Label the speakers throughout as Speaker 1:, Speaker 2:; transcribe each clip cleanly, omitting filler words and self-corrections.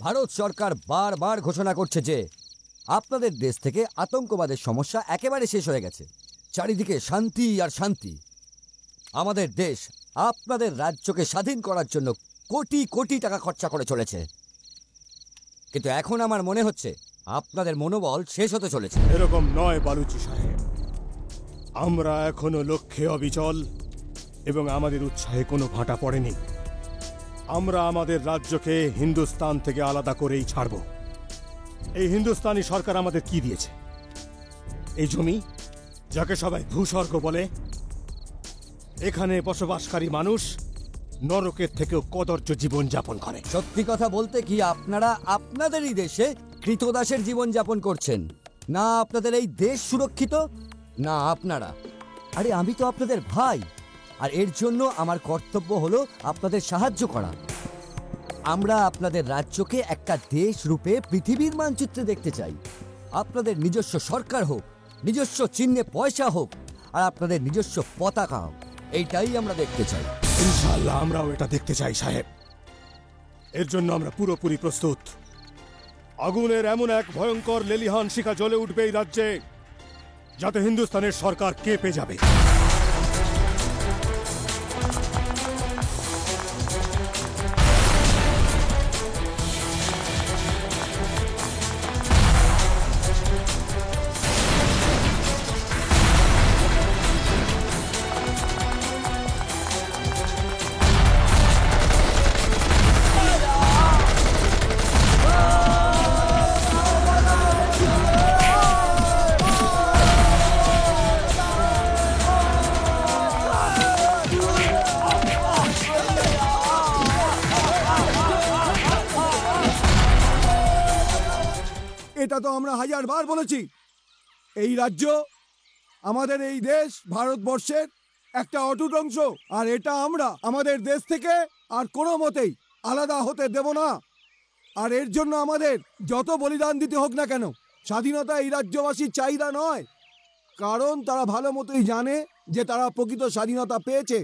Speaker 1: ভারত সরকার বারবার ঘোষণা করছে যে আপনাদের দেশ থেকে আতঙ্কবাদের সমস্যা একেবারে শেষ হয়ে গেছে। চারিদিকে শান্তি আর শান্তি। আমাদের দেশ আপনাদের রাজ্যকে স্বাধীন করার জন্য কোটি কোটি টাকা খরচা করে চলেছে, কিন্তু এখন আমার মনে হচ্ছে আপনাদের মনোবল শেষ হতে চলেছে।
Speaker 2: এরকম নয় বালুচি সাহেব, আমরা এখনো লক্ষ্যে অবিচল এবং আমাদের উৎসাহে কোনো ভাটা পড়েনি। আমরা আমাদের রাজ্যকে হিন্দুস্তান থেকে আলাদা করেই ছাড়ব। এই হিন্দুস্তানি সরকার আমাদের কি দিয়েছে? এই জমি, যাকে সবাই ভূস্বর্গ বলে। এখানে বসবাসকারী মানুষ নরকের থেকেও কদর্য জীবন যাপন করে।
Speaker 1: সত্যি কথা বলতে কি, আপনারা আপনাদেরই দেশে কৃতদাসের জীবন যাপন করছেন। না আপনাদের এই দেশ সুরক্ষিত, না আপনারা। আরে আমি তো আপনাদের ভাই, আর এর জন্য আমার কর্তব্য হলো আপনাদের সাহায্য করা। আমরা আপনাদের রাজ্যকে একটা দেশ রূপে পৃথিবীর মানচিত্রে দেখতে চাই। আপনাদের নিজস্ব সরকার হোক, নিজস্ব চিহ্নে পয়সা হোক, আর আপনাদের নিজস্ব পতাকা হোক, এইটাই আমরা দেখতে চাই।
Speaker 2: ইনশাআল্লাহ আমরাও এটা দেখতে চাই সাহেব। এর জন্য আমরা পুরোপুরি প্রস্তুত। আগুনের এমন এক ভয়ঙ্কর লেলিহান শিখা জ্বলে উঠবে এই রাজ্যে, যাতে হিন্দুস্তানের সরকার কেঁপে যাবে।
Speaker 3: এটা তো আমরা হাজারবার বলেছি, এই রাজ্য, আমাদের এই দেশ ভারতবর্ষের একটা অটুট অংশ, আর এটা আমরা আমাদের দেশ থেকে আর কোনো মতেই আলাদা হতে দেব না। আর এর জন্য আমাদের যত বলিদান দিতে হোক না কেন, স্বাধীনতা এই রাজ্যবাসীর চাহিদা নয়, কারণ তারা ভালো মতোই জানে যে তারা প্রকৃত স্বাধীনতা পেয়েছে।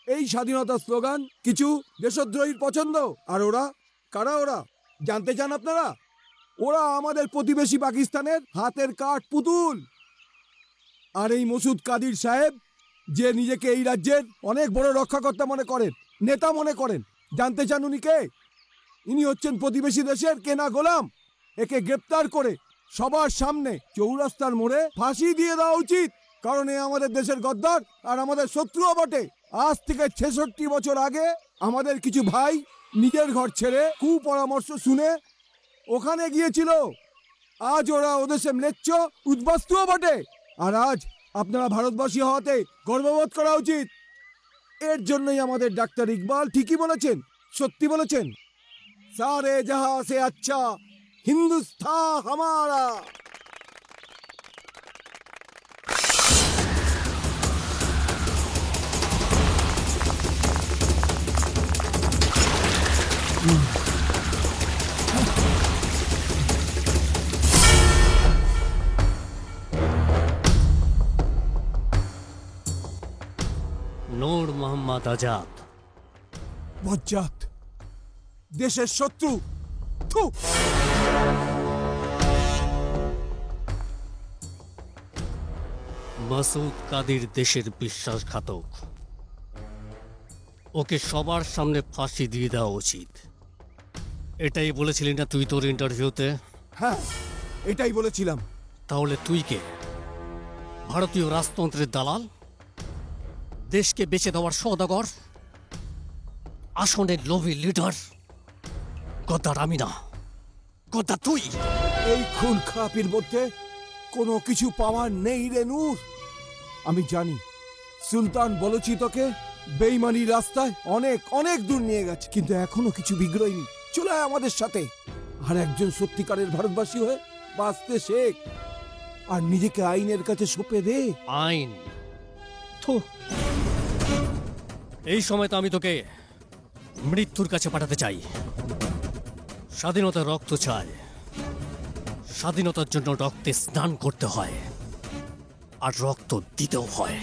Speaker 3: এই স্বাধীনতার স্লোগান কিছু দেশদ্রোহীর পছন্দ। আর ওরা কারা? ওরা জানতে চান আপনারা? ওরা আমাদের প্রতিবেশী পাকিস্তানের হাতের কাঠ পুতুল। আর এই মসুদ কাদির সাহেব, যে নিজেকে এই রাজ্যের অনেক বড় রক্ষাকর্তা মনে করেন, নেতা মনে করেন, জানতে চান উনি কে? ইনি হচ্ছেন প্রতিবেশী দেশের কেনা গোলাম। একে গ্রেপ্তার করে সবার সামনে চৌরাস্তার মোড়ে ফাঁসি দিয়ে দেওয়া উচিত, কারণ এ আমাদের দেশের গদ্দার আর আমাদের শত্রুও বটে। আজ থেকে 66 বছর আগে আমাদের কিছু ভাই নিজের ঘর ছেড়ে কুপরামর্শ শুনে ওখানে গিয়েছিল। আজ ওরা ওদেশে ম্লেচ্ছ উদ্বাস্তুও বটে। আর আজ আপনারা ভারতবাসী হওয়াতে গর্ববোধ করা উচিত। এর জন্যই আমাদের ডাক্তার ইকবাল ঠিকই বলেছেন, সত্যি বলেছেন, সারে জাহাঁ সে আচ্ছা হিন্দুস্তান হামারা।
Speaker 4: নূর মোহাম্মদ আজাদ।
Speaker 3: বজ্জাত, দেশের শত্রু। থু!
Speaker 4: মাসুদ কাদির দেশের বিশ্বাসঘাতক। ওকে সবার সামনে ফাঁসি দিয়ে দেওয়া উচিত। এটাই বলেছিলি না তুই তোর ইন্টারভিউতে?
Speaker 3: হ্যাঁ, এটাই বলেছিলাম।
Speaker 4: তাহলে তুই কে? ভারতীয় রাজতন্ত্রের দালাল? দেশকে বেচে দেওয়ার সওদাগর? আসনের লোভী লিডার? গদ্দার আমি না, গদ্দার তুই।
Speaker 3: এই খুন খারাপির মধ্যে কোনো কিছু পাওয়ার নেই রে নূর। আমি জানি সুলতান বলছি তোকে বেইমানির রাস্তায় অনেক অনেক দূর নিয়ে গেছে, কিন্তু এখনো কিছু বিগ্রহীনি। চলে আয় আমাদের সাথে, আর একজন সত্যিকারের ভারতবাসী হয়ে বাঁচতে শেখ, আর নিজেকে আইনের কাছে সঁপে দে।
Speaker 4: আইন? থু! এই সময় তো আমি তোকে মৃত্যুর কাছে পাঠাতে চাই। স্বাধীনতার রক্ত চাই, স্বাধীনতার জন্য রক্তে স্নান করতে হয়, আর রক্ত দিতেও হয়।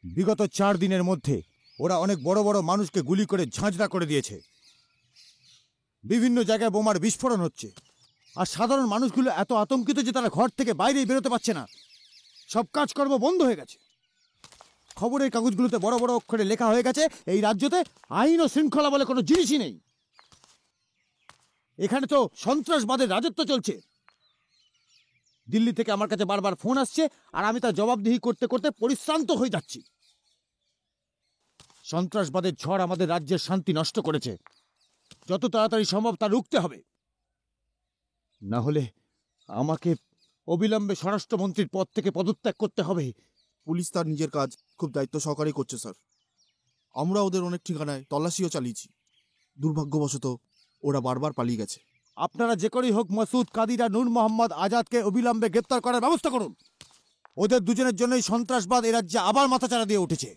Speaker 5: বিগত 4 দিনের মধ্যে ওরা অনেক বড় বড় মানুষকে গুলি করে ঝাঁঝরা করে দিয়েছে। বিভিন্ন জায়গায় বোমার বিস্ফোরণ হচ্ছে, আর সাধারণ মানুষগুলো এত আতঙ্কিত যে তারা ঘর থেকে বাইরে বেরোতে পারছে না। সব কাজকর্ম বন্ধ হয়ে গেছে। খবরের কাগজগুলোতে বড় বড় অক্ষরে লেখা হয়ে গেছে এই রাজ্যতে আইন ও শৃঙ্খলা বলে কোনো জিনিসই নেই। এখানে তো সন্ত্রাসবাদের রাজত্ব চলছে। দিল্লি থেকে আমার কাছে বারবার ফোন আসছে, আর আমি তার জবাবদিহি করতে করতে পরিশ্রান্ত হয়ে যাচ্ছি। সন্ত্রাসবাদের ঝড় আমাদের রাজ্যের শান্তি নষ্ট করেছে। যত তাড়াতাড়ি সম্ভব তা রুখতে হবে, না হলে আমাকে অবিলম্বে স্বরাষ্ট্রমন্ত্রীর পদ থেকে পদত্যাগ করতে হবে।
Speaker 6: পুলিশ তার নিজের কাজ খুব দায়িত্ব সহকারে করছে স্যার। আমরা ওদের অনেক ঠিকানায় তল্লাশিও চালিয়েছি। দুর্ভাগ্যবশত ওরা বারবার পালিয়ে গেছে।
Speaker 5: আপনারা যে করেই হোক মাসুদ কাদির আর নূর মোহাম্মদ আজাদকে অবিলম্বে গ্রেপ্তার করার ব্যবস্থা করুন। ওদের দুজনের জন্যই সন্ত্রাসবাদ এ রাজ্যে আবার মাথাচাড়া দিয়ে উঠেছে।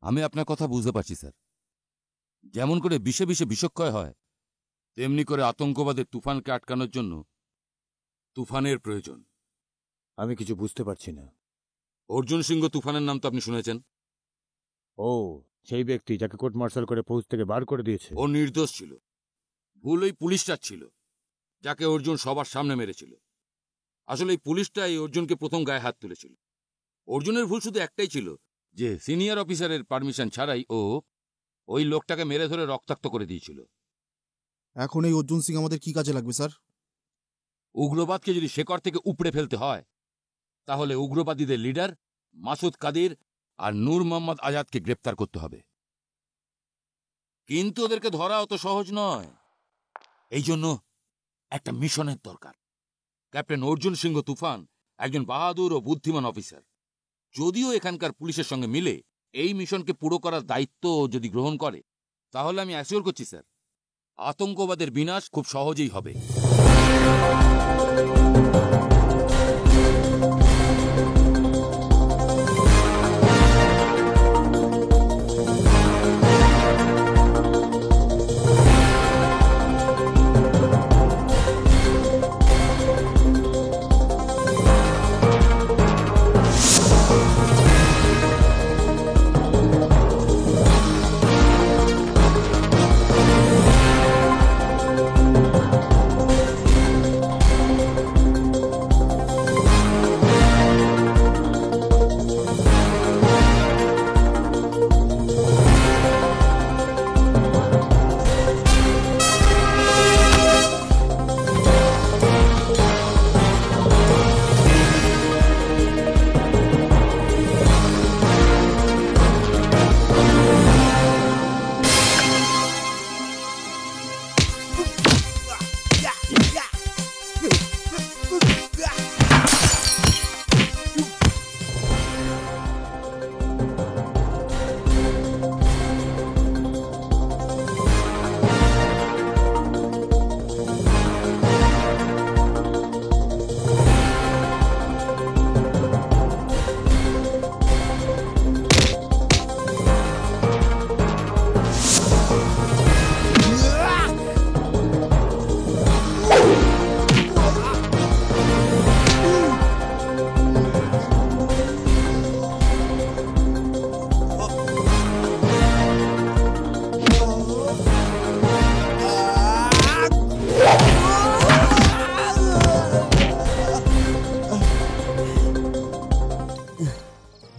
Speaker 7: আমি আপনার কথা বুঝতে পারছি স্যার। যেমন করে বিষে বিষে বিষক্ষয় হয়, তেমনি করে আতঙ্কবাদের তুফানকে আটকানোর জন্য তুফানের প্রয়োজন।
Speaker 5: আমি কিছু বুঝতে পারছি না।
Speaker 7: অর্জুন সিংহ তুফানের নাম তো আপনি শুনেছেন।
Speaker 5: ও সেই ব্যক্তি যাকে কোর্ট মার্শাল করে ফৌজ থেকে বার করে দিয়েছে।
Speaker 7: ও নির্দোষ ছিল। ভুল ওই পুলিশটা ছিল যাকে অর্জুন সবার সামনে মেরেছিল। আসলে এই পুলিশটাই অর্জুনকে প্রথম গায়ে হাত তুলেছিল। অর্জুনের ভুল শুধু একটাই ছিল যে সিনিয়র অফিসারের পারমিশন ছাড়াই ও ওই লোকটাকে মেরে ধরে রক্তাক্ত করে দিয়েছিল।
Speaker 6: এখন এই অর্জুন সিং আমাদের কি কাজে লাগবে স্যার?
Speaker 7: উগ্রবাদকে যদি শেকড় থেকে উপড়ে ফেলতে হয়, তাহলে উগ্রবাদীদের লিডার মাসুদ কাদির আর নূর মোহাম্মদ আজাদকে গ্রেপ্তার করতে হবে। কিন্তু ওদেরকে ধরা অত সহজ নয়। এই জন্য একটা মিশনের দরকার। ক্যাপ্টেন অর্জুন সিংহ তুফান একজন বাহাদুর ও বুদ্ধিমান অফিসার। যদিও এখানকার পুলিশের সঙ্গে মিলে এই মিশনকে পুরো করার দায়িত্ব যদি গ্রহণ করে, তাহলে আমি অ্যাসিওর করছি স্যার, আতঙ্কবাদের বিনাশ খুব সহজেই হবে।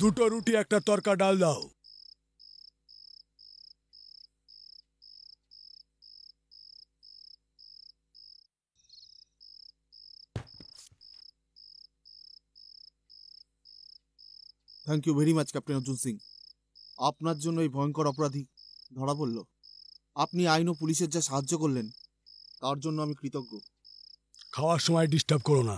Speaker 3: দুটো রুটি একটা তরকা ডাল দাও।
Speaker 6: Thank you very much captain Arjun Singh. আপনার জন্য এই ভয়ঙ্কর অপরাধী ধরা পড়ল। আপনি আইন ও পুলিশের যা সাহায্য করলেন তার জন্য আমি কৃতজ্ঞ।
Speaker 3: খাওয়ার সময় ডিস্টার্ব করো না।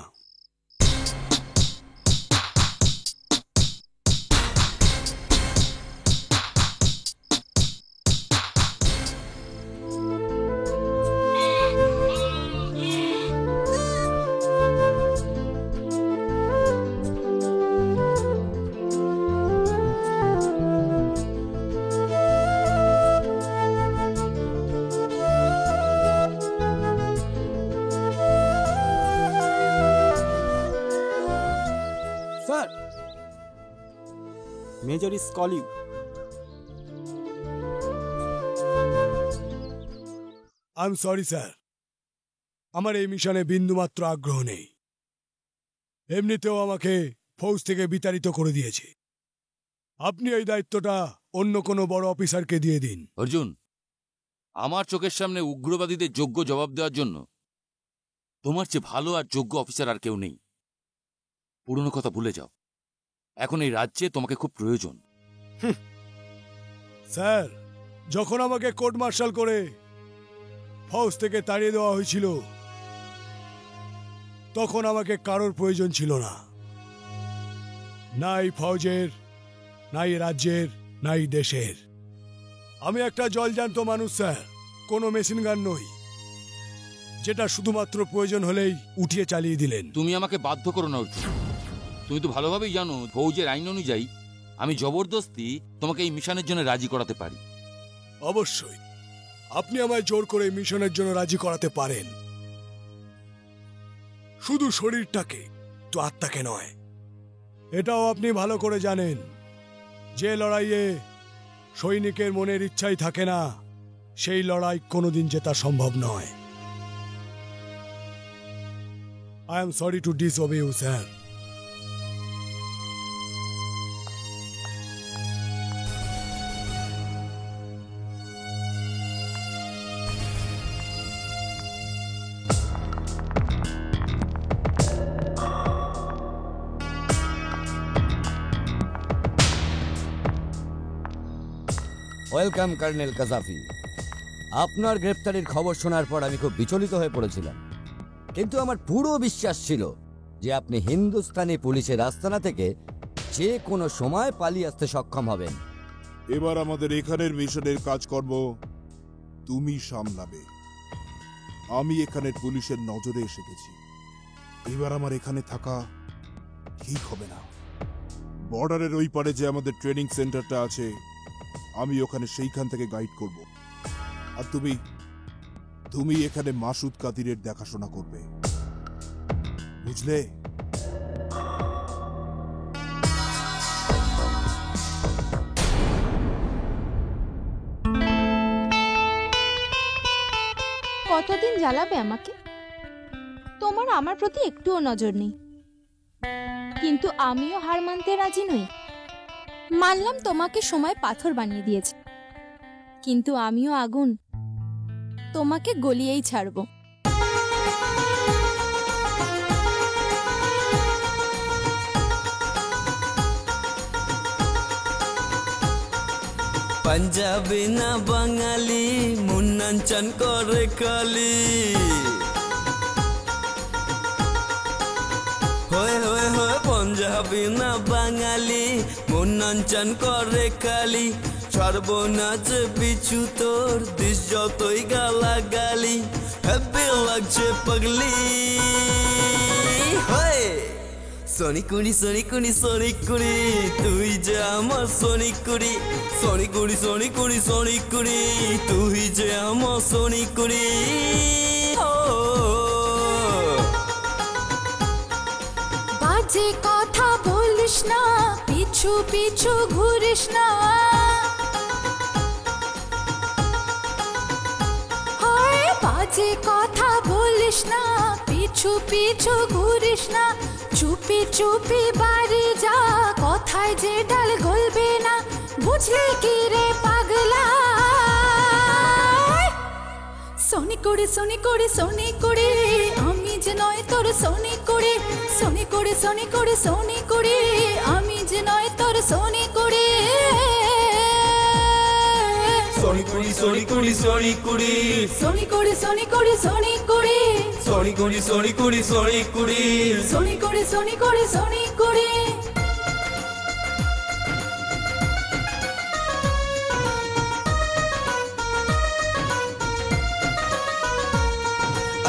Speaker 8: Major is call you.
Speaker 3: I am sorry sir, আমার এই মিশনে বিন্দুমাত্র আগ্রহ নেই। এমনিতেও আমাকে ফৌজ থেকে বিতাড়িত করে দিয়েছে। আপনি এই দায়িত্বটা অন্য কোনো বড় অফিসারকে দিয়ে দিন।
Speaker 7: অর্জুন, আমার চোখের সামনে উগ্রবাদীদের যোগ্য জবাব দেওয়ার জন্য তোমার চেয়ে ভালো আর যোগ্য অফিসার আর কেউ নেই। পুরনো কথা ভুলে যাও, এখন এই রাজ্যে তোমাকে খুব প্রয়োজন।
Speaker 3: স্যার, যখন আমাকে কোর্ট মার্শাল করে ফৌজ থেকে তাড়িয়ে দেওয়া হয়েছিল তখন আমাকে কারোর প্রয়োজন ছিল না, নাই ফৌজের, নাই রাজ্যের, নাই দেশের। আমি একটা জলজান্ত মানুষ স্যার, কোনো মেশিন গান নই, যেটা শুধুমাত্র প্রয়োজন হলেই উঠিয়ে চালিয়ে দিলেন।
Speaker 7: তুমি আমাকে বাধ্য করো না অর্জুন, তুমি তো ভালোভাবেই জানো ফৌজের আইন অনুযায়ী আমি জবরদস্তি তোমাকে এই মিশনের জন্য রাজি করাতে পারি।
Speaker 3: অবশ্যই আপনি আমায় জোর করে মিশনের জন্য রাজি করাতে পারেন, শুধু শরীরটাকে, তো আত্মাকে নয়। এটাও আপনি ভালো করে জানেন, যে লড়াইয়ে সৈনিকের মনের ইচ্ছাই থাকে না, সেই লড়াই কোনোদিন জেতা সম্ভব নয়। I am sorry to disobey you sir.
Speaker 1: Welcome colonel Gaddafi. আপনার গ্রেপ্তারির খবর শোনার পর আমি খুব বিচলিত হয়ে পড়েছিলাম, কিন্তু আমার পুরো বিশ্বাস ছিল যে আপনি হিন্দুস্তানি পুলিশের আস্তানা থেকে যে কোনো সময় পালিয়ে আসতে সক্ষম হবেন।
Speaker 9: এবার আমাদের এখানের মিশনের কাজকর্ম তুমি সামলাবে। আমি এখানের পুলিশের নজরে এসে গেছি, এবার আমার এখানে থাকা ঠিক হবে না। বর্ডারের ওই পারে যে আমাদের ট্রেনিং সেন্টারটা আছে, আমি ওখানে সেইখান থেকে গাইড করব, আর তুমি এখানে মাসুদ কাদিরের দেখাশোনা করবে, বুঝলে?
Speaker 10: কতদিন জ্বালাবে আমাকে? তোমার আমার প্রতি একটুও নজর নেই, কিন্তু আমিও হার মানতে রাজি নই। মানলাম তোমাকে সময় পাথর বানিয়ে দিয়েছে, কিন্তু আমিও আগুন, তোমাকে গলিয়েই ছাড়বো।
Speaker 11: পাঞ্জাবি না বাঙালি, মুন্নাঞ্চন করে কালি, হয়ে হয়ে হয়ে পাঞ্জাবি না বাঙালি, মুন্নাঞ্চন করে কালি, সর্বনাচ পিছু তোর দিস যতই গালাগালি, হ্যাপি লাগছে পাগলি। হয়ে সোনিকুড়ি সোনিকুড়ি সোনিকুড়ি, তুই যে আমার সোনিকুড়ি, সোনিকুড়ি সোনিকুড়ি সোনিকুড়ি, তুই যে আমার সোনিকুড়ি।
Speaker 10: বাজে কথা বলিস না, পিছু পিছু ঘুরিস না, বাজে কথা বলিস না, পিছু পিছু ঘুরিস না, চুপি চুপি বাড়ি যা, কথায় যে ডাল গলবে না, বুঝলি কি রে পাগলা? সোনিকুড়ি সোনিকুড়ি সোনিকুড়ি, আমি যে নয় তোর সোনিকুড়ি, সোনিকুড়ি সোনিকুড়ি সোনিকুড়ি, আমি যে নয় তোর সোনিকুড়ি।
Speaker 11: সোনিকুড়ি সোনিকুড়ি সোনিকুড়ি,
Speaker 10: সোনিকুড়ি সোনিকুড়ি সোনিকুড়ি,
Speaker 11: সোনিকুড়ি সোনিকুড়ি সোনিকুড়ি,
Speaker 10: সোনিকুড়ি সোনিকুড়ি সোনিকুড়ি।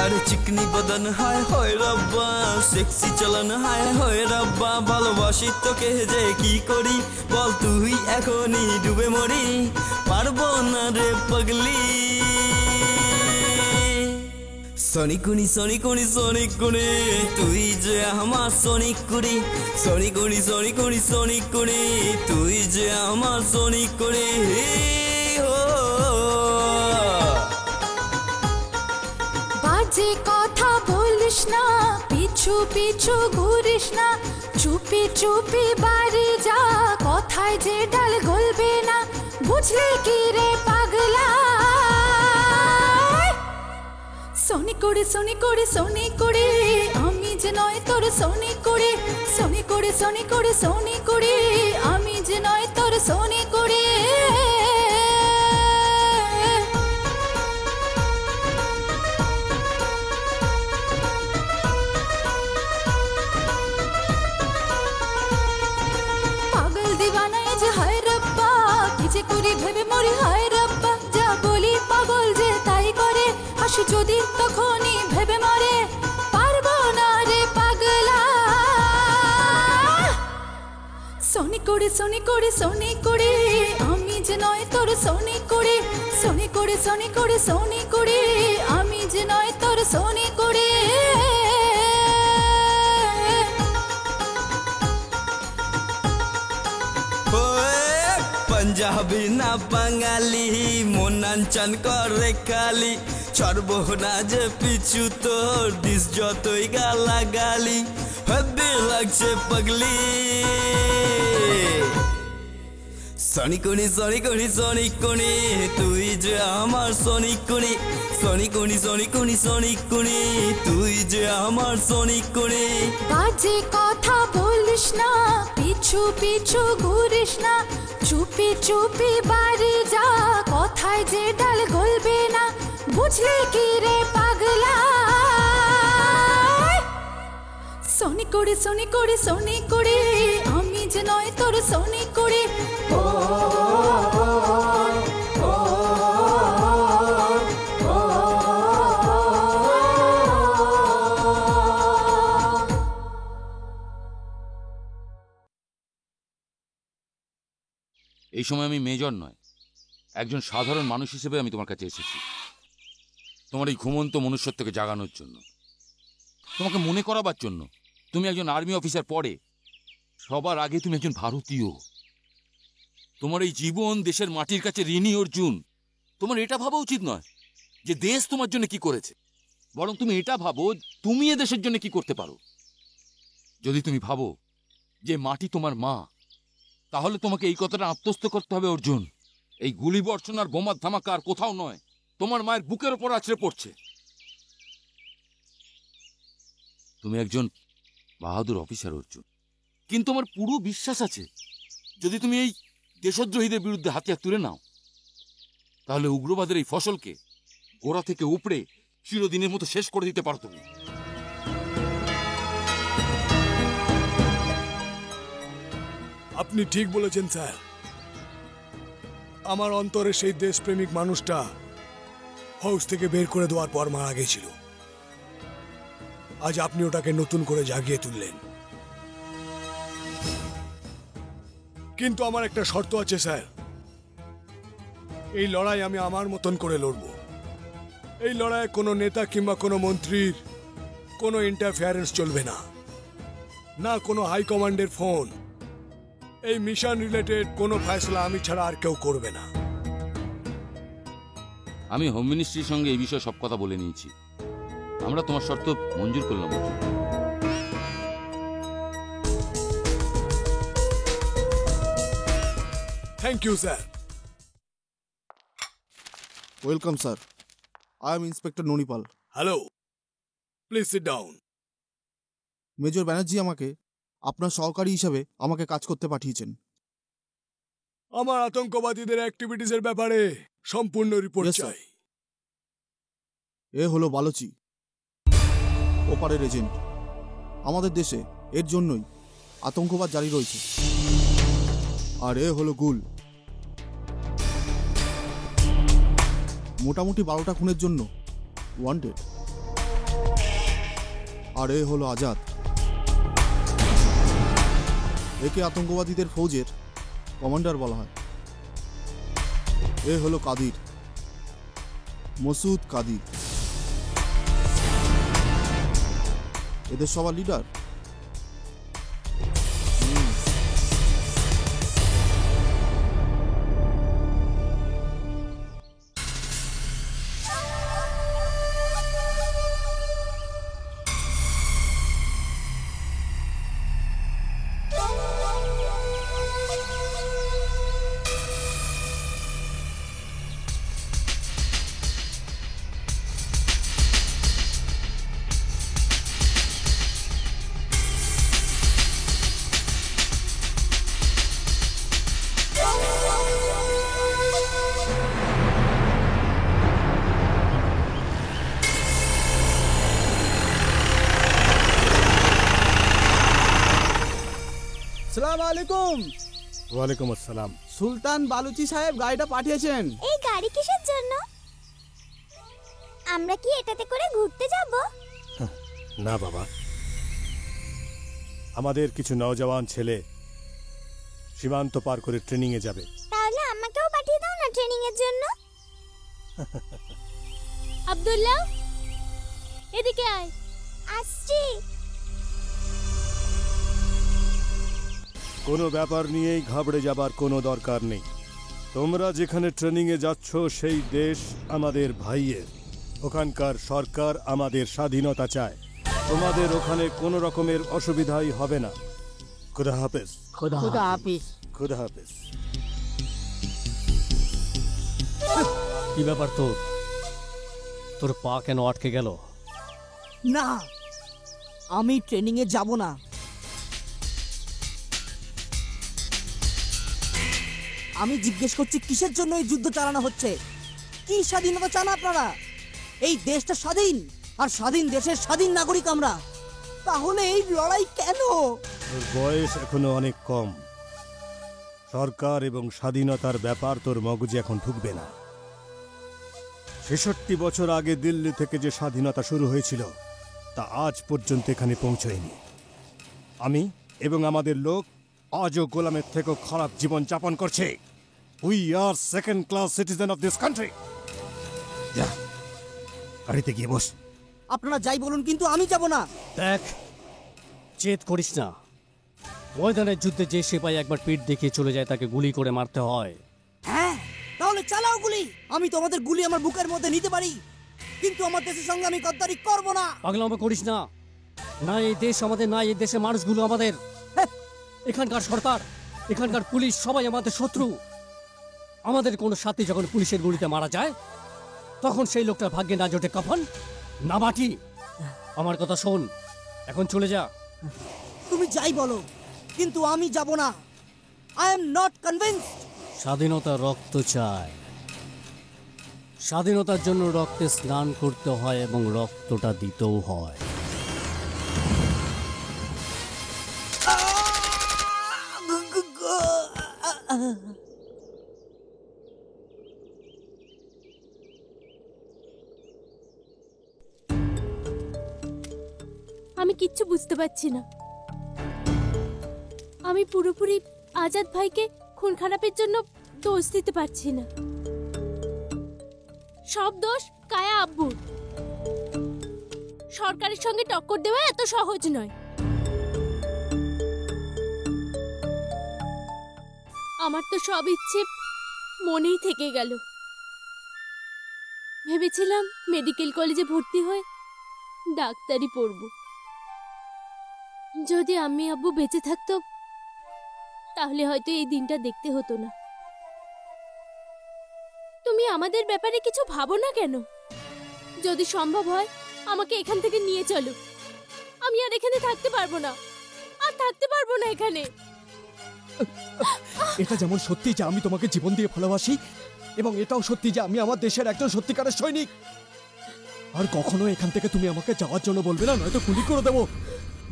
Speaker 11: अरे चिकनी बदन हाय होय रब्बा, सेक्सी चलन हाय होय रब्बा, ভালোবাসি তোকে যে কি করি বল, তুই এখনই ডুবে মরি, পারবো না রে পাগলি। সনিকুনি সনিকুনি সনিকুনি তুই যে আমার সনিকুনি সনিকুনি সনিকুনি সনিকুনি তুই যে আমার সনিকুনি
Speaker 10: বাজে কথা বলিস না, পিছু পিছু ঘুরিস না, চুপি চুপি বাড়ি যা, কথায় যে ডাল গলবে না, বুঝলি কি রে পাগলা। সোনি করে সোনি করে সোনি করে আমি যে নয় তোর সোনি করে, সোনি করে সোনি করে সোনি করে আমি যে নয় তোর সোনি করে। পাগল দিওয়ানা যে হায় রব্বা, কি যে করি ভেবে মরি হায় রব্বা, যা বলি পাগল যে তাই করে, হাসি যদি তখনই ভেবে মরে, পারবো না রে পাগলা। সোনি করে সোনি করে সোনি করে আমি যে নয় তোর সোনি করে, সোনি করে সোনি করে সোনি করে আমি যে নয় তোর সোনি করে।
Speaker 11: पंजाबी ना बंगाली মনাঞ্চন করে খালি, ছড়বো না যে পিছু তোর দিস যতই গালাগালি, হেব্বি লাগছে পাগলি। সনিকুনি সনিকুনি সনিকুনি তুই যে আমার সনিকুনি, সনিকুনি সনিকুনি সনিকুনি তুই যে আমার সনিকুনি।
Speaker 10: বাজে কথা বলিস না, পিছু পিছু ঘুরিস না, চুপি চুপি বাড়ি যা, কথায় যে ডাল গলবে না, বুঝলি কি রে পাগলা। সোনি করে সোনি করে সোনি করে আমি যে নয় তোর সোনি করে।
Speaker 7: এই সময় আমি মেজর নয়, একজন সাধারণ মানুষ হিসেবে আমি তোমার কাছে এসেছি, তোমার এই ঘুমন্ত মনুষ্যত্বকে জাগানোর জন্য, তোমাকে মনে করাবার জন্য তুমি একজন আর্মি অফিসার, পরে সবার আগে তুমি একজন ভারতীয়। তোমার এই জীবন দেশের মাটির কাছে ঋণী অর্জুন। তোমার এটা ভাবা উচিত নয় যে দেশ তোমার জন্য কি করেছে, বরং তুমি এটা ভাবো তুমি এ দেশের জন্য কি করতে পারো। যদি তুমি ভাবো যে মাটি তোমার মা, তাহলে তোমাকে এই কথাটা আত্মস্থ করতে হবে অর্জুন, এই গুলি বর্ষণ আর বোমার ধামাকা আর কোথাও নয়, তোমার মায়ের বুকের ওপর আছড়ে পড়ছে। তুমি একজন বাহাদুর অফিসার অর্জুন, কিন্তু আমার পুরো বিশ্বাস আছে যদি তুমি এই দেশদ্রোহীদের বিরুদ্ধে হাতিয়ার তুলে নাও, তাহলে উগ্রবাদের এই ফসলকে গোড়া থেকে উপড়ে চিরদিনের মতো শেষ করে দিতে পারো তুমি।
Speaker 3: আপনি ঠিক বলেছেন স্যার। আমার অন্তরে সেই দেশপ্রেমিক মানুষটা হাউস থেকে বের করে দেওয়ার পর মারা গেছিল। আজ আপনি ওটাকে নতুন করে জাগিয়ে তুললেন, কিন্তু আমার একটা শর্ত আছে স্যার। এই লড়াই আমি আমার মতন করে লড়ব। এই লড়াইয়ে কোনো নেতা কিংবা কোনো মন্ত্রীর কোনো ইন্টারফেয়ারেন্স চলবে না, না কোনো হাই কমান্ডের ফোন। এই মিশন রিলেটেড কোনো ফয়সলা আমি ছাড়া আর কেউ করবে না।
Speaker 7: আমি হোম মিনিস্ট্রির সঙ্গে এই বিষয়ে সব কথা বলে নিয়েছি, আমরা তোমার শর্ত মঞ্জুর করলাম।
Speaker 3: Thank you sir.
Speaker 6: Welcome sir, I am inspector Nanipal.
Speaker 3: Hello, please sit down.
Speaker 6: Major Banerjee আমাকে আপনার সহকারী হিসেবে আমাকে কাজ করতে পাঠিয়েছেন।
Speaker 3: আমার আতঙ্কবাদীদের অ্যাক্টিভিটিসের ব্যাপারে সম্পূর্ণ রিপোর্ট চাই।
Speaker 6: এ হলো বালোচি, ওপারের এজেন্ট। আমাদের দেশে এর জন্যই আতঙ্কবাদ জারি রয়েছে। আর এ হলো গুল, মোটামুটি 12টা খুনের জন্য ওয়ান্টেড। আর এ হলো আজাদ, একে আতঙ্কবাদীদের ফৌজের কমান্ডার বলা হয়। এ হলো কাদির, মসুদ কাদির। এদের সবার লিডার।
Speaker 3: সালাম আলাইকুম।
Speaker 2: ওয়ালাইকুম আসসালাম।
Speaker 6: সুলতান বালুচি সাহেব গাড়িটা পাঠিয়েছেন।
Speaker 8: এই গাড়ি কিসের জন্য? আমরা কি এটাতে করে ঘুরতে যাব?
Speaker 2: না বাবা, আমাদের কিছু নওজওয়ান ছেলে সীমান্ত পার করে ট্রেনিং এ যাবে।
Speaker 8: তাহলে আমাকেও পাঠিয়ে দাও না ট্রেনিং এর জন্য। আব্দুল্লাহ, এদিকে আয়। আসছি।
Speaker 2: কোনো ব্যাপার নিয়েই ঘাবড়ে যাবার কোনো দরকার নেই। তোমরা যেখানে ট্রেনিং এ যাচ্ছ সেই দেশ আমাদের ভাইয়ের। ওখানকার সরকার আমাদের স্বাধীনতা চায়। তোমাদের ওখানে কোনো রকমের অসুবিধাই হবে না। খুদা হাফেজ।
Speaker 4: খুদা হাফেজ।
Speaker 2: খুদা হাফেজ।
Speaker 4: কি ব্যাপার তোর? তোর পা কেন আটকে গেল?
Speaker 12: না, আমি ট্রেনিং এ যাব না। আমি জিজ্ঞেস করছি কিসের জন্য এই যুদ্ধ চালানো হচ্ছে? কি স্বাধীনতা চান আপনারা? এই দেশটা স্বাধীন, আর স্বাধীন দেশের স্বাধীন নাগরিক আমরা। তাহলে এই লড়াই কেন?
Speaker 2: তোর বয়স এখনো অনেক কম। সরকার এবং স্বাধীনতার ব্যাপার তোর মগজে এখন ঢুকবে না। ৬৬ বছর আগে দিল্লি থেকে যে স্বাধীনতা শুরু হয়েছিল তা আজ পর্যন্ত এখানে পৌঁছয়নি। আমি এবং আমাদের লোক আজও গোলামের থেকেও খারাপ জীবন যাপন করছে। We are second class citizen of this country. যা, গাড়িতে গিয়ে বস।
Speaker 12: আপনারা যাই বলুন, কিন্তু আমি যাব না।
Speaker 4: দেখ, জেদ করিস না। ময়দানের যুদ্ধে যে সিপাহী একবার পিঠ দেখিয়ে চলে যায় তাকে গুলি করে মারতে হয়।
Speaker 12: হ্যাঁ, তাহলে চালাও গুলি। আমি তোমাদের গুলি আমার বুকের মধ্যে নিতে পারি, কিন্তু আমার দেশের সঙ্গে আমি গদ্দারি করব না।
Speaker 4: পাগলামো করিস না। না এই দেশ আমাদের, না এই দেশের মানুষগুলো আমাদের। এখানকার সরকার, এখানকার পুলিশ সবাই আমাদের শত্রু। আমাদের কোনো সাথী যখন পুলিশের গুলিতে মারা যায় তখন সেই লোকটার ভাগ্যে না জোটে কাফন না বাটি। আমার কথা শোন, এখন চলে যা।
Speaker 12: তুমি যাই বলো, কিন্তু আমি যাব না। I am not convinced.
Speaker 4: স্বাধীনতা রক্ত চায়। স্বাধীনতার জন্য রক্তে স্নান করতে হয় এবং রক্তটা দিতেও হয়।
Speaker 8: আমি কিচ্ছু বুঝতে পারছি না। আমি পুরোপুরি আজাদ ভাইকে খুন খারাপের জন্য দোষ দিতে পারছি না। সব দোষ কায়া আব্বুর। সরকারের সঙ্গে টক্কর দেওয়া এত সহজ নয়। আমার তো সব ইচ্ছে মনেই থেকে গেল। ভেবেছিলাম মেডিকেল কলেজে ভর্তি হয়ে ডাক্তারি পড়ব। যদি আমি আব্বু বেঁচে থাকতো তাহলে হয়তো এই দিনটা দেখতে হতো না। তুমি আমাদের ব্যাপারে কিছু ভাবো না কেন? যদি সম্ভব হয় আমাকে এখান থেকে নিয়ে চলো। আমি আর এখানে থাকতে পারবো না, আর থাকতে পারবো না এখানে।
Speaker 3: এটা যেমন সত্যি যে আমি তোমাকে জীবন দিয়ে ভালোবাসি, এবং এটাও সত্যি যে আমি আমার দেশের একজন সত্যিকারের সৈনিক। আর কখনো এখান থেকে তুমি আমাকে যাওয়ার জন্য বলবে না, নয়তো গুলি করে দেবো,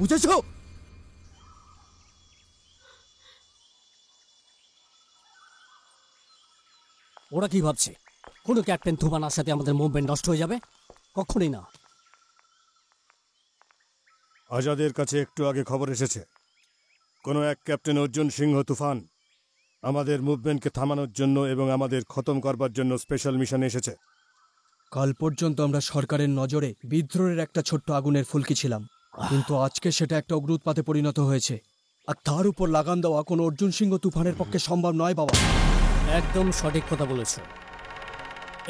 Speaker 3: বুঝেছো?
Speaker 4: ওরা কি ভাবছে কোনো ক্যাপ্টেন তুফানার সাথে আমাদের মুভমেন্ট নষ্ট হয়ে যাবে? কখনোই না।
Speaker 2: আজাদের কাছে একটু আগে খবর এসেছে কোনো এক ক্যাপ্টেন অর্জুন সিংহ তুফান আমাদের মুভমেন্টকে থামানোর জন্য এবং আমাদের খতম করবার জন্য স্পেশাল মিশন এসেছে।
Speaker 3: কাল পর্যন্ত আমরা সরকারের নজরে বিদ্রোহের একটা ছোট্ট আগুনের ফুলকি ছিলাম।
Speaker 4: কিন্তু আজকে সেটা একটা অগ্রুৎপাতে পরিণত হয়েছে, আর তার উপর লাগাম দেওয়া কোনো অর্জুন সিংহ তুফানের পক্ষে সম্ভব নয় বাবা। একদম সঠিক কথা বলেছ।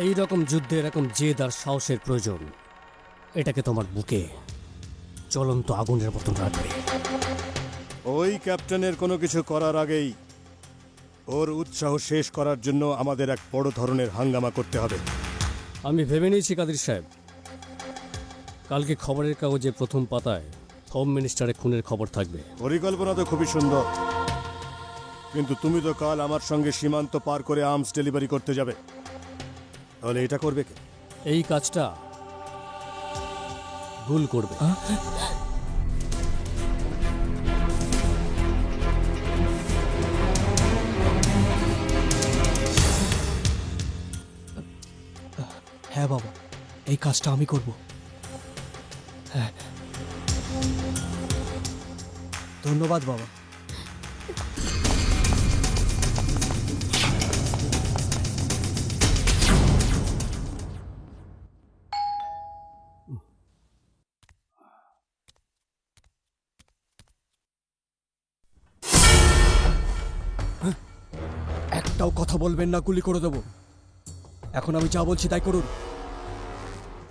Speaker 4: এই রকম যুদ্ধে এরকম জেদ আর সাহসের প্রয়োজন। এটাকে তোমার বুকে জ্বলন্ত আগুনের মতন রাখবে।
Speaker 2: ওই ক্যাপ্টেনের কোনো কিছু করার আগেই ওর উৎসাহ শেষ করার জন্য আমাদের এক বড় ধরনের হাঙ্গামা করতে হবে।
Speaker 4: আমি ভেবে নিয়েছি কাদির সাহেব, কালকে খবরের কাগজে প্রথম পাতায় হোম মিনিস্টারের খুনের খবর থাকবে।
Speaker 2: পরিকল্পনা তো খুবই সুন্দর, কিন্তু তুমি তো কাল আমার সঙ্গে সীমান্ত পার করে আর্মস ডেলিভারি করতে যাবে, তাহলে এটা করবে কে?
Speaker 4: এই কাজটা ভুল করবে।
Speaker 13: হ্যাঁ বাবা, এই কাজটা আমি করব। হ্যাঁ, ধন্যবাদ বাবা।
Speaker 4: একটাও কথা বলবেন না, গুলি করে দেবো। এখন আমি যা বলছি তাই করুন।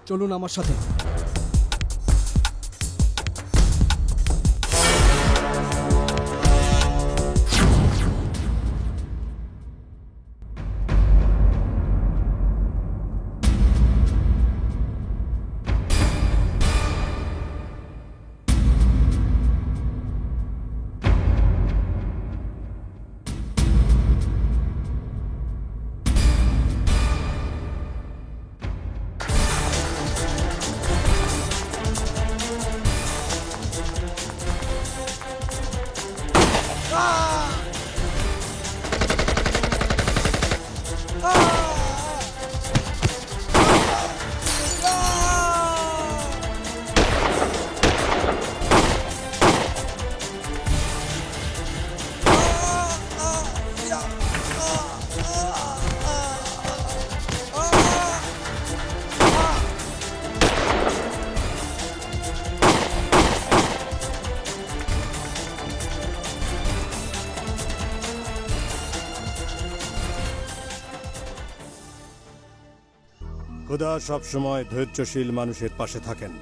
Speaker 4: চলুন আমার সাথে।
Speaker 2: খোদা সবসময় ধৈর্যশীল মানুষের পাশে থাকেন।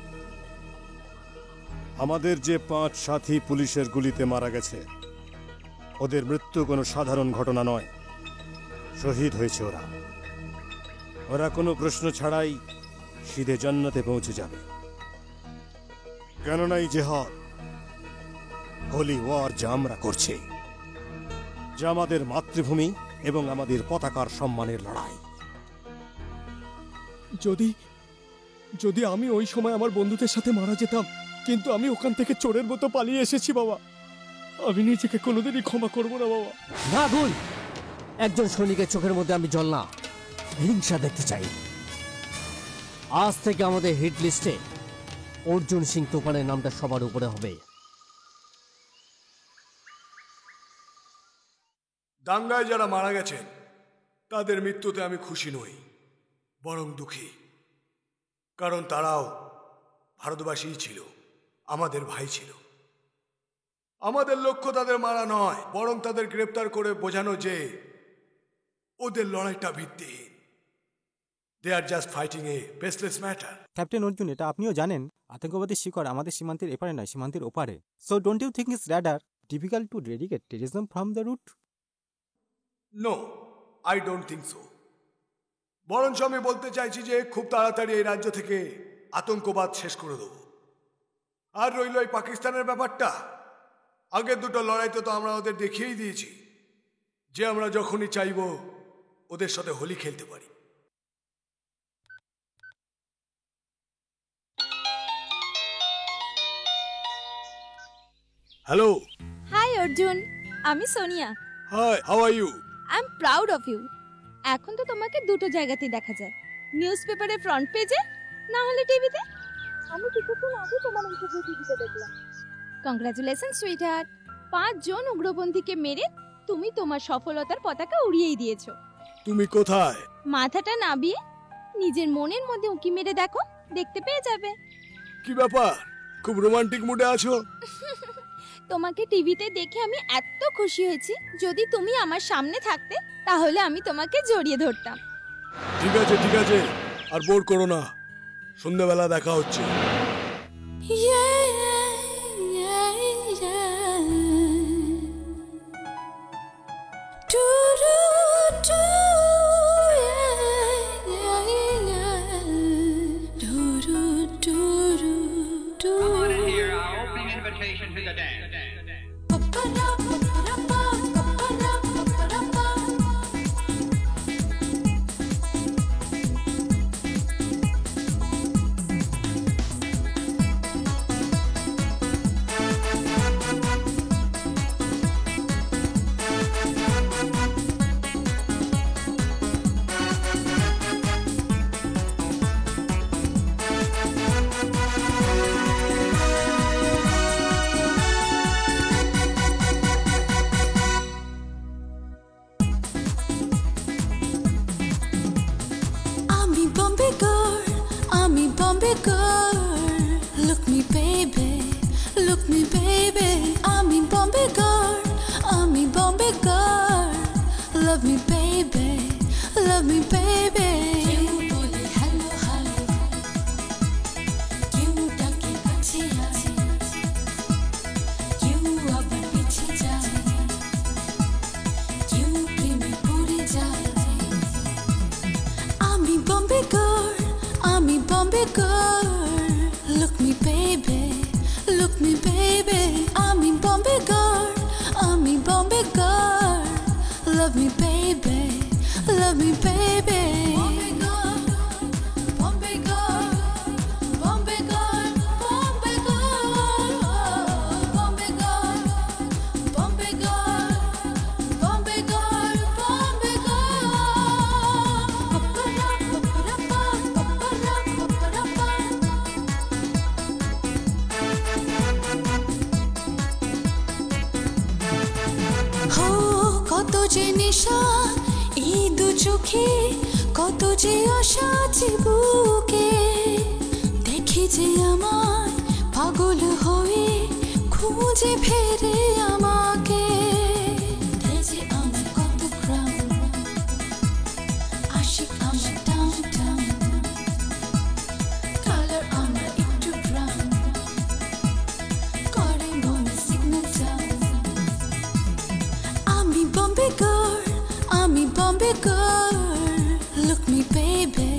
Speaker 2: আমাদের যে 5 সাথী পুলিশের গুলিতে মারা গেছে, ওদের মৃত্যু কোনো সাধারণ ঘটনা নয়, শহীদ হয়েছে ওরা। ওরা কোনো প্রশ্ন ছাড়াই সিধে জান্নাতে পৌঁছে যাবে, কেননা এই জেহাদ, হোলি ওয়ার যা আমরা করছি, যা আমাদের মাতৃভূমি এবং আমাদের পতাকার সম্মানের লড়াই।
Speaker 4: যদি আমি ওই সময় আমার বন্ধুদের সাথে মারা যেতাম, কিন্তু আমি ওখান থেকে চোরের মতো পালিয়ে এসেছি বাবা। আমি নিজেকে কোনোদিনই ক্ষমা করব না বাবা। না গুল, একজন সৈনিকের চোখের মধ্যে আমি জল না, হিংসা দেখতে চাই। আজ থেকে আমাদের হিট লিস্টে অর্জুন সিং তুফানের নামটা সবার উপরে হবে।
Speaker 3: দাঙ্গায় যারা মারা গেছেন তাদের মৃত্যুতে আমি খুশি নই, বরং দুঃখী। কারণ তারাও ভারতবাসীই ছিল, আমাদের ভাই ছিল। আমাদের লক্ষ্য তাদের মারা নয়, বরং তাদের গ্রেপ্তার করে বোঝানো যে ওদের লড়াইটা ভিত্তিহীন। দে আর জাস্ট ফাইটিং এ বেসলেস ম্যাটার।
Speaker 13: ক্যাপ্টেন অর্জুন, এটা আপনিও জানেন আতঙ্কবাদী শিকড় আমাদের সীমান্তের এপারে নয়, সীমান্তের ওপারে। So don't you think it's rather difficult to eradicate terrorism from the root?
Speaker 3: No, I don't think so. বরঞ্চ আমি বলতে চাইছি যে খুব তাড়াতাড়ি এই রাজ্য থেকে আতঙ্কবাদ শেষ করে দেব। আর রইল এই পাকিস্তানের ব্যাপারটা, আগের দুটো লড়াইতে তো আমরা ওদের দেখিয়েই দিয়েছি যে আমরা যখনই চাইব ওদের সাথে হোলি খেলতে পারি। হ্যালো।
Speaker 10: হাই অর্জুন, আমি Sonia.
Speaker 3: Hi, how are you?
Speaker 10: I am proud of you. এখন তো তোমাকে দুটো জায়গাতেই দেখা যায়, নিউজ পেপারের ফ্রন্ট পেজে, না হলে টিভিতে। আমি কিছুক্ষণ আগে তোমার ইন্টারভিউ টিভিতে দেখলাম। কংগ্রাচুলেশন সুইটহার্ট, 5 জন উগ্রপন্থীকে মেরে তুমি তোমার সফলতার পতাকা উড়িয়েই দিয়েছো।
Speaker 3: তুমি কোথায়?
Speaker 10: মাথাটা নাবিয়ে নিজের মনের মধ্যে উঁকি মেরে দেখো, দেখতে পেয়ে যাবে।
Speaker 3: কি ব্যাপার, খুব রোমান্টিক মুডে আছো।
Speaker 10: তোমাকে টিভিতে দেখে আমি এত খুশি হয়েছি, যদি তুমি আমার সামনে থাকতে তাহলে আমি তোমাকে জড়িয়ে ধরতাম।
Speaker 3: ঠিক আছে, আর বোর করো না, সন্ধ্যাবেলা দেখা হচ্ছে।
Speaker 14: কত যে আশা আছে বুকে, দেখি যে আমায় পাগল হয়ে খুঁজে ফেরে আমাকে। দেখে আমার কত ক্রাউন, আশিক আমার টাউন টাউন, কালার আমার একটু ব্রাউন, করে মনে সিগন্যাল সাউন্ড। আমি বম্বে গার্ল, আমি Bombay girl, look me baby,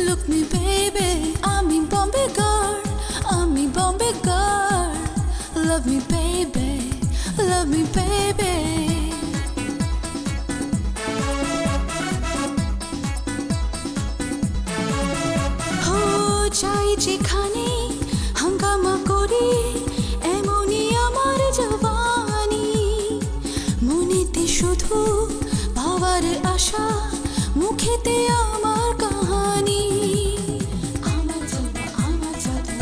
Speaker 14: look me baby, I'm in Bombay girl, I'm in Bombay girl, love me baby, love me baby. Ho jai jekhane hangama kori, emoni amar jawani, monete shudhu bhabar asha, মুখেতে আমার কাহানি। আমার জন্য আমার জাদু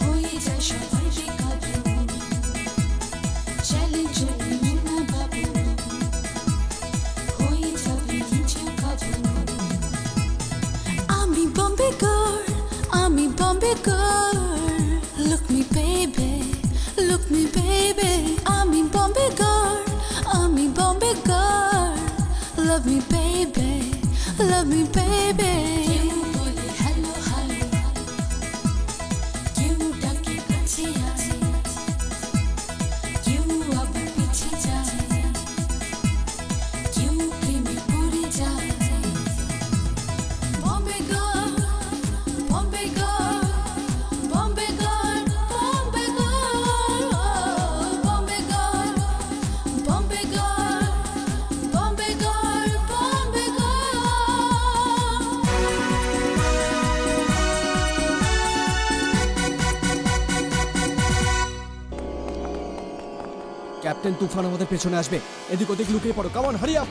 Speaker 14: হয়ে যায় সবাই বেকাবু, challenge না বাবু, হয়ে যাবে নিচে কাবু। আমি বম্বে গার্ল, আমি Bombay girl, look me baby, look me baby, আমি বম্বে গার্ল, আমি Bombay girl, love me baby, love me baby. You bole hello hello, you dake kache aaye, you abar piche jaye, you preme pore jaye. Bombay girl, Bombay girl, Bombay girl, Bombay girl, Bombay girl, Bombay girl, Bombay girl, Bombay girl.
Speaker 4: Captain Toofan আমাদের পেছনে আসবে, এদিক ওদিক লুকিয়ে পড়ো, come on hurry up.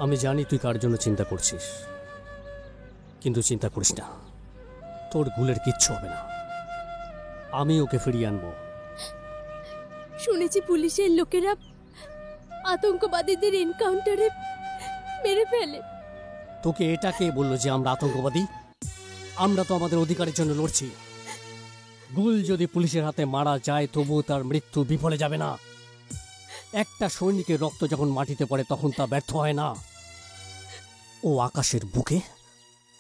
Speaker 4: আমি জানি তুই কার জন্য চিন্তা করছিস, কিন্তু চিন্তা করিস না, তোর ভুলের কিচ্ছু হবে না। আমি ওকে ফিরিয়ে আনবো।
Speaker 8: শুনেছি পুলিশের লোকেরা আতঙ্কবাদীদের এনকাউন্টারে মেরে ফেলে।
Speaker 4: তোকে এটা কে বললো যে আমরা আতঙ্কবাদী? আমরা তো আমাদের অধিকারের জন্য লড়ছি। গুল যদি পুলিশের হাতে মারা যায় তবুও তার মৃত্যু বিফলে যাবে না। একটা সৈনিকের রক্ত যখন মাটিতে পড়ে তখন তা ব্যর্থ হয় না, ও আকাশের বুকে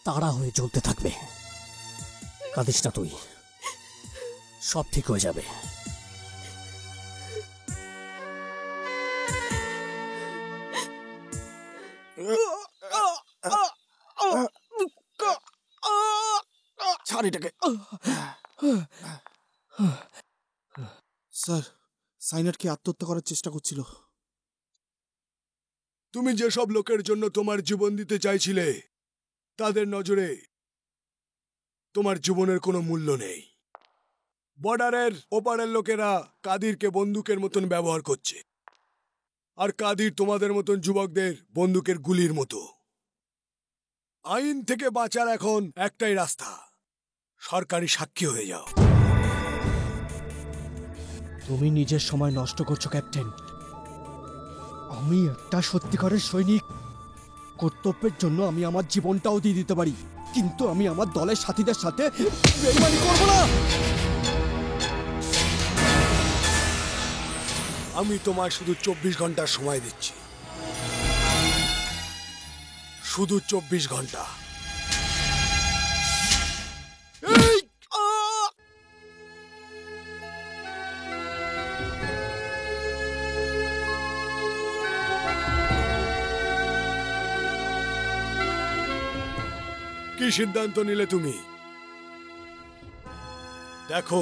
Speaker 4: তারা হয়ে জ্বলতে থাকবে। কাঁদিস না তুই, সব ঠিক হয়ে যাবে।
Speaker 6: ছাড় এটাকে। স্যার, সাইনাট কি আত্মহত্যা করার চেষ্টা করছিল?
Speaker 3: তুমি যেসব লোকের জন্য তোমার জীবন দিতে চাইছিলে তাদের নজরে তোমার জীবনের কোনো মূল্য নেই। বর্ডারের ওপারের লোকেরা কাদিরকে বন্দুকের মতন ব্যবহার করছে, আর কাদির তোমাদের মতন যুবকদের বন্দুকের গুলির মতো। আইন থেকে বাঁচার এখন একটাই রাস্তা, সরকারি সাক্ষী হয়ে যাও।
Speaker 15: তুমি নিজের সময় নষ্ট করছো ক্যাপ্টেন। আমি একটা সত্যিকারের সৈনিক, কর্তব্যের জন্য আমি আমার জীবনটাও দিয়ে দিতে পারি, কিন্তু আমি আমার দলের সাথীদের সাথে বেইমানি করব না।
Speaker 3: আমি তোমায় শুধু 24 ঘন্টার সময় দিচ্ছি, শুধু 24 ঘন্টা। কি সিদ্ধান্ত নিলে তুমি? দেখো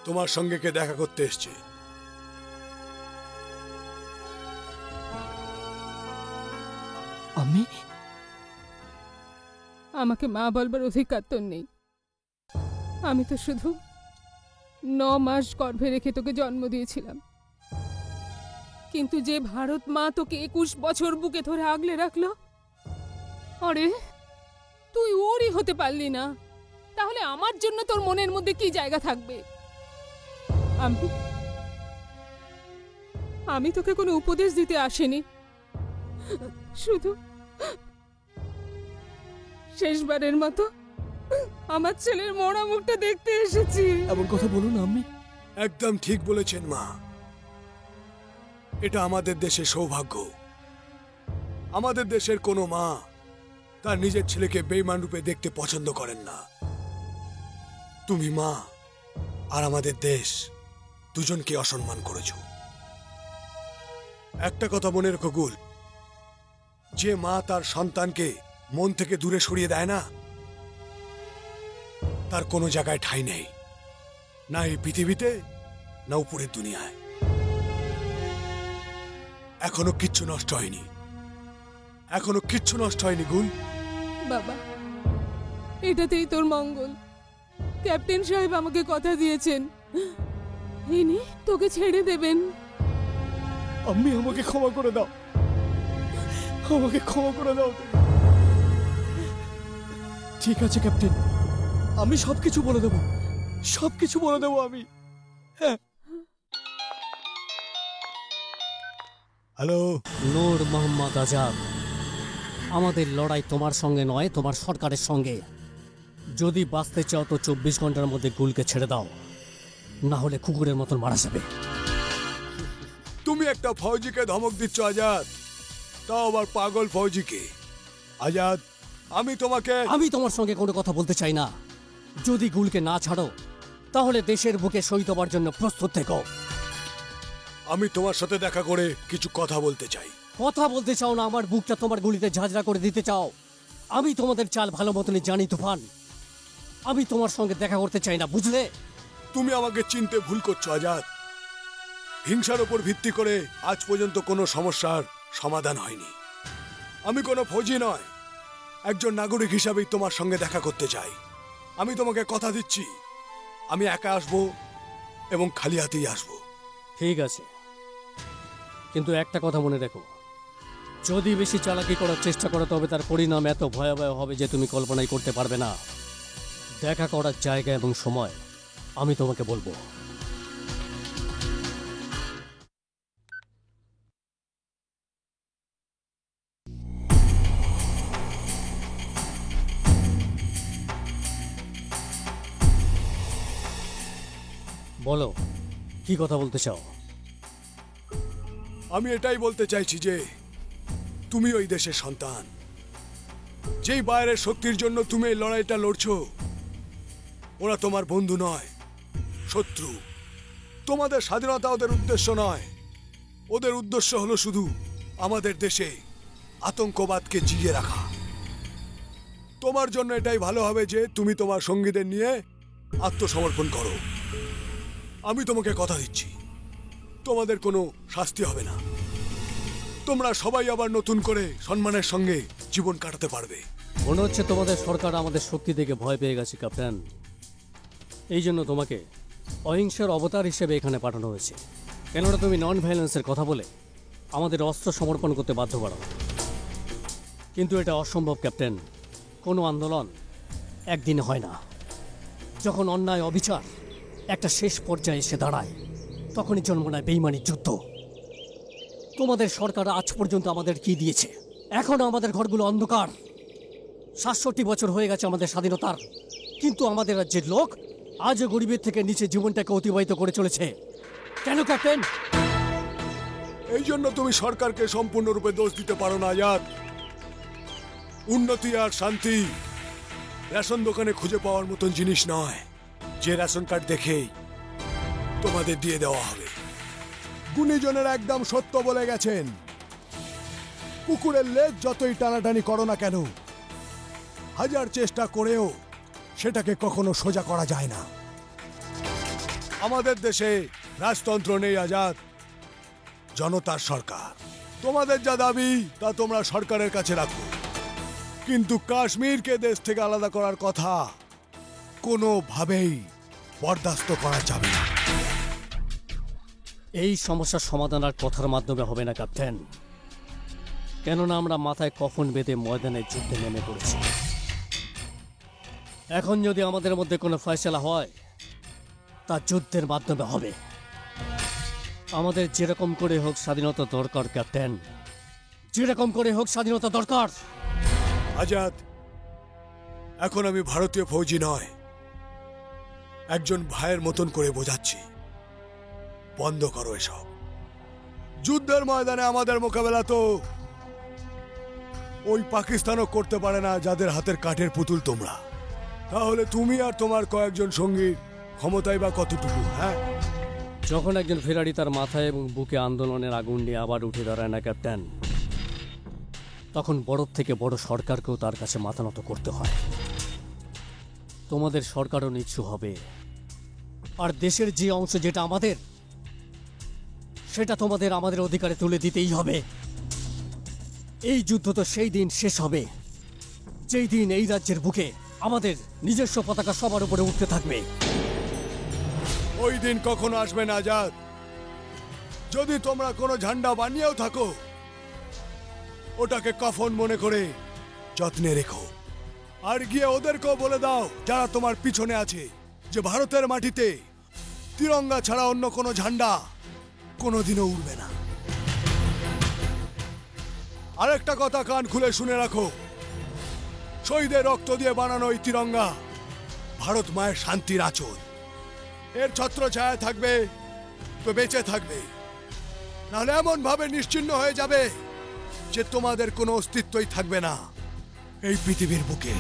Speaker 3: তোমার সঙ্গে কে দেখা করতে এসছে।
Speaker 15: আমি?
Speaker 16: আমাকে মা বলবার অধিকার তো নেই। আমি তো শুধু 9 মাস গর্ভে রেখে তোকে জন্ম দিয়েছিলাম, কিন্তু যে ভারত মা তোকে 21 বছর বুকে ধরে আগলে রাখলো, আরে তুই ওরই হতে পারলি না, তাহলে আমার জন্য তোর মনের মধ্যে কি জায়গা থাকবে? আমি তোকে কোনো উপদেশ দিতে আসিনি, শুধু শেষবারের মতো আমার ছেলের মরা মুখটা দেখতে এসেছি।
Speaker 15: এমন কথা বলুন আমি।
Speaker 3: একদম ঠিক বলেছেন মা, এটা আমাদের দেশের সৌভাগ্য। আমাদের দেশের কোনো মা তার নিজের ছেলেকে বেঈমান রূপে দেখতে পছন্দ করেন না। তুমি মা আর আমাদের দেশ দুজনকে অসম্মান করেছ। একটা কথা মনে রেখো গুল, যে মা তার সন্তানকে মন থেকে দূরে সরিয়ে দেয় না, তার কোনো জায়গায় ঠাঁই নেই, না এই পৃথিবীতে না উপরের দুনিয়ায়। এখনো কিচ্ছু নষ্ট হয়নি, এখনো কিচ্ছু নষ্ট হয়নি গুল।
Speaker 16: বাবা, এটাতেই তোর মঙ্গল। ক্যাপ্টেন সাহেব আমাকে কথা দিয়েছেন, ইনি তোকে ছেড়ে দেবেন।
Speaker 15: আম্মি, আমাকে ক্ষমা করে দাও, আমাকে ক্ষমা করে দাও। ঠিক আছে ক্যাপ্টেন, আমি সবকিছু বলে দেবো, সবকিছু বলে দেবো আমি। হ্যাঁ।
Speaker 3: হ্যালো,
Speaker 4: নূর মোহাম্মদ আজাদ, আমাদের লড়াই তোমার সঙ্গে নয়, তোমার সরকারের সঙ্গে। যদি বাঁচতে চাও তো 24 ঘন্টার মধ্যে গুলকে ছেড়ে দাও, না হলে কুকুরের মতন মারা যাবে।
Speaker 3: তুমি একটা ফৌজিকে ধমক দিচ্ছ আজাদ, তাও আবার পাগল ফৌজিকে। আজাদ, আমি তোমার
Speaker 4: সঙ্গে কোনো কথা বলতে চাই না। যদি গুলকে না ছাড়ো তাহলে দেশের বুকে শহীদ হবার জন্য প্রস্তুত থেকো।
Speaker 3: আমি তোমার সাথে দেখা করে কিছু কথা বলতে চাই।
Speaker 4: কথা বলতে চাও না, আমার বুকটা তোমার গুলিতে ঝাঁঝরা করে দিতে চাও। আমি তোমাদের চাল ভালো মতনই জানি তুফান, আমি তোমার সঙ্গে দেখা করতে চাই না, বুঝলে?
Speaker 3: তুমি আমাকে চিনতে ভুল করছো আজাদ। হিংসার উপর ভিত্তি করে আজ পর্যন্ত কোনো সমস্যার সমাধান হয়নি। আমি কোনো ফৌজি নয়, একজন নাগরিক হিসাবেই তোমার সঙ্গে দেখা করতে চাই। আমি তোমাকে কথা দিচ্ছি, আমি একা আসবো এবং খালি হাতেই আসবো।
Speaker 4: ঠিক আছে, কিন্তু একটা কথা মনে রেখো, যদি বেশি চালাকি করার চেষ্টা করো তবে তার পরিণাম এত ভয়াবহ হবে যে তুমি কল্পনাই করতে পারবে না। দেখা করার জায়গা এবং সময় আমি তোমাকে বলবো। বলো, কি কথা বলতে চাও?
Speaker 3: আমি এটাই বলতে চাইছি যে তুমি ওই দেশের সন্তান। যেই বাইরের শক্তির জন্য তুমি এই লড়াইটা লড়ছো, ওরা তোমার বন্ধু নয়, শত্রু। তোমাদের স্বাধীনতা ওদের উদ্দেশ্য নয়, ওদের উদ্দেশ্য হলো শুধু আমাদের দেশে আতঙ্কবাদকে জিইয়ে রাখা। তোমার জন্য এটাই ভালো হবে যে তুমি তোমার সঙ্গীদের নিয়ে আত্মসমর্পণ করো। আমি তোমাকে কথা দিচ্ছি, তোমাদের কোনো শাস্তি হবে না। তোমরা সবাই আবার নতুন করে সম্মানের সঙ্গে জীবন কাটাতে পারবে।
Speaker 4: মনে হচ্ছে তোমাদের সরকার আমাদের শক্তি থেকে ভয় পেয়ে গেছে ক্যাপ্টেন। এই জন্য তোমাকে অহিংসার অবতার হিসেবে এখানে পাঠানো হয়েছে। কেননা তুমি নন ভায়োলেন্সের কথা বলে আমাদের অস্ত্র সমর্পণ করতে বাধ্য করো। কিন্তু এটা অসম্ভব ক্যাপ্টেন। কোনো আন্দোলন একদিনে হয় না। যখন অন্যায় অবিচার একটা শেষ পর্যায়ে এসে দাঁড়ায়, তখনই জন্ম নেয় বেইমানির যুদ্ধ। তোমাদের সরকার আজ পর্যন্ত আমাদের কি দিয়েছে? এখনো আমাদের ঘরগুলো অন্ধকার। ৬৭ বছর হয়ে গেছে আমাদের স্বাধীনতার, কিন্তু আমাদের রাজ্যের লোক আজও গরিবের থেকে নিচে জীবনটাকে অতিবাহিত করে চলেছে। কেন ক্যাপ্টেন?
Speaker 3: এই জন্য তুমি সরকারকে সম্পূর্ণরূপে দোষ দিতে পারো না আজাদ। উন্নতি আর শান্তি রেশন দোকানে খুঁজে পাওয়ার মতন জিনিস নয় যে রেশন কার্ড দেখেই তোমাদের দিয়ে দেওয়া হবে। গুণীজনের একদম সত্য বলে গেছেন, কুকুরের লেজ যতই টানাটানি করো না কেন, হাজার চেষ্টা করেও সেটাকে কখনো সোজা করা যায় না। আমাদের দেশে রাজতন্ত্র নেই আজাদ, জনতার সরকার। তোমাদের যা দাবি তা তোমরা সরকারের কাছে রাখো, কিন্তু কাশ্মীরকে দেশ থেকে আলাদা করার কথা কোনোভাবেই বরদাস্ত করা যাবে না।
Speaker 4: এই সমস্যার সমাধান আর কথার মাধ্যমে হবে না ক্যাপ্টেন। কেননা আমরা মাথায় কফন বেঁধে ময়দানে যুদ্ধে নেমে পড়েছি। এখন যদি আমাদের মধ্যে কোনো ফয়সালা হয়, তা যুদ্ধের মাধ্যমে হবে। আমাদের যেরকম করে হোক স্বাধীনতা দরকার ক্যাপ্টেন, যেরকম করে হোক স্বাধীনতা দরকার।
Speaker 3: আজাদ, এখন আমি ভারতীয় ফৌজি নয়, একজন ভাইয়ের মতন করে বোঝাচ্ছি। বন্ধ করো এসব। যুদ্ধের ময়দানে আমাদের মোকাবেলা তো ওই পাকিস্তানও করতে পারে না যাদের হাতের কাঠের পুতুল তোমরা। তাহলে তুমি আর তোমার কয়েকজন সঙ্গীর ক্ষমতাই বা কতটুকু? হ্যাঁ,
Speaker 4: যখন একজন ফেরারি তার মাথায় এবং বুকে আন্দোলনের আগুন নিয়ে আবার উঠে দাঁড়ায় না ক্যাপ্টেন, তখন বড় থেকে বড় সরকারকেও তার কাছে মাথা নত করতে হয়। তোমাদের সরকারও নিচ্ছু হবে, আর দেশের যে অংশ যেটা আমাদের, সেটা তোমাদের আমাদের অধিকারে তুলে দিতেই হবে। এই যুদ্ধ তো সেই দিন শেষ হবে যেই দিন এই রাজ্যের বুকে আমাদের নিজস্ব পতাকা সবার উপরে উঠতে থাকবে।
Speaker 3: ওই দিন কখনো আসবে না আজাদ। যদি তোমরা কোনো ঝান্ডা বানিয়েও থাকো, ওটাকে কফন মনে করে যত্নে রেখো। আর গিয়ে ওদেরকেও বলে দাও যারা তোমার পিছনে আছে যে ভারতের মাটিতে তিরঙ্গা ছাড়া অন্য কোনো ঝান্ডা কোনোদিনও উড়বে না। আরেকটা কথা কান খুলে শুনে রাখো, শহীদের রক্ত দিয়ে বানানো এই তিরঙ্গা ভারত মায়ের শান্তির আঁচল। এর ছত্র ছায়া থাকবে তো বেঁচে থাকবে, নাহলে এমন ভাবে নিশ্চিহ্ন হয়ে যাবে যে তোমাদের কোনো অস্তিত্বই থাকবে না এই পৃথিবীর বুকে।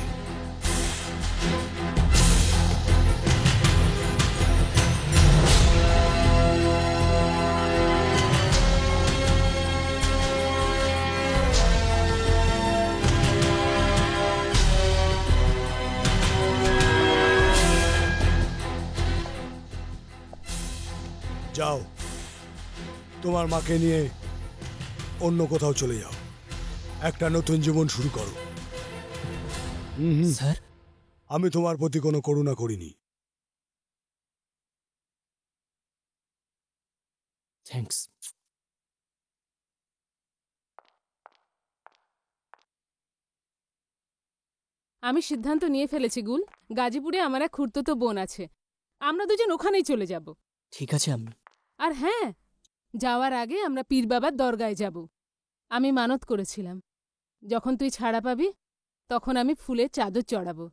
Speaker 3: যাও, তোমার মাকে নিয়ে অন্য কোথাও চলে যাও, একটা নতুন জীবন শুরু করো।
Speaker 4: স্যার,
Speaker 3: আমি তোমার প্রতি কোনো করুণা করিনি।
Speaker 4: থ্যাঙ্কস।
Speaker 16: আমি সিদ্ধান্ত নিয়ে ফেলেছি গুল, গাজীপুরে আমার এক খুড়তুতো বোন আছে, আমরা দুজন ওখানেই চলে যাব।
Speaker 4: ঠিক আছে আম্মি।
Speaker 16: আর হ্যাঁ, যাওয়ার আগে আমরা পীর বাবার দরগায় যাব। আমি মানত করেছিলাম যখন তুই ছাড়া পাবি তখন আমি ফুলের চাদর চড়াবো।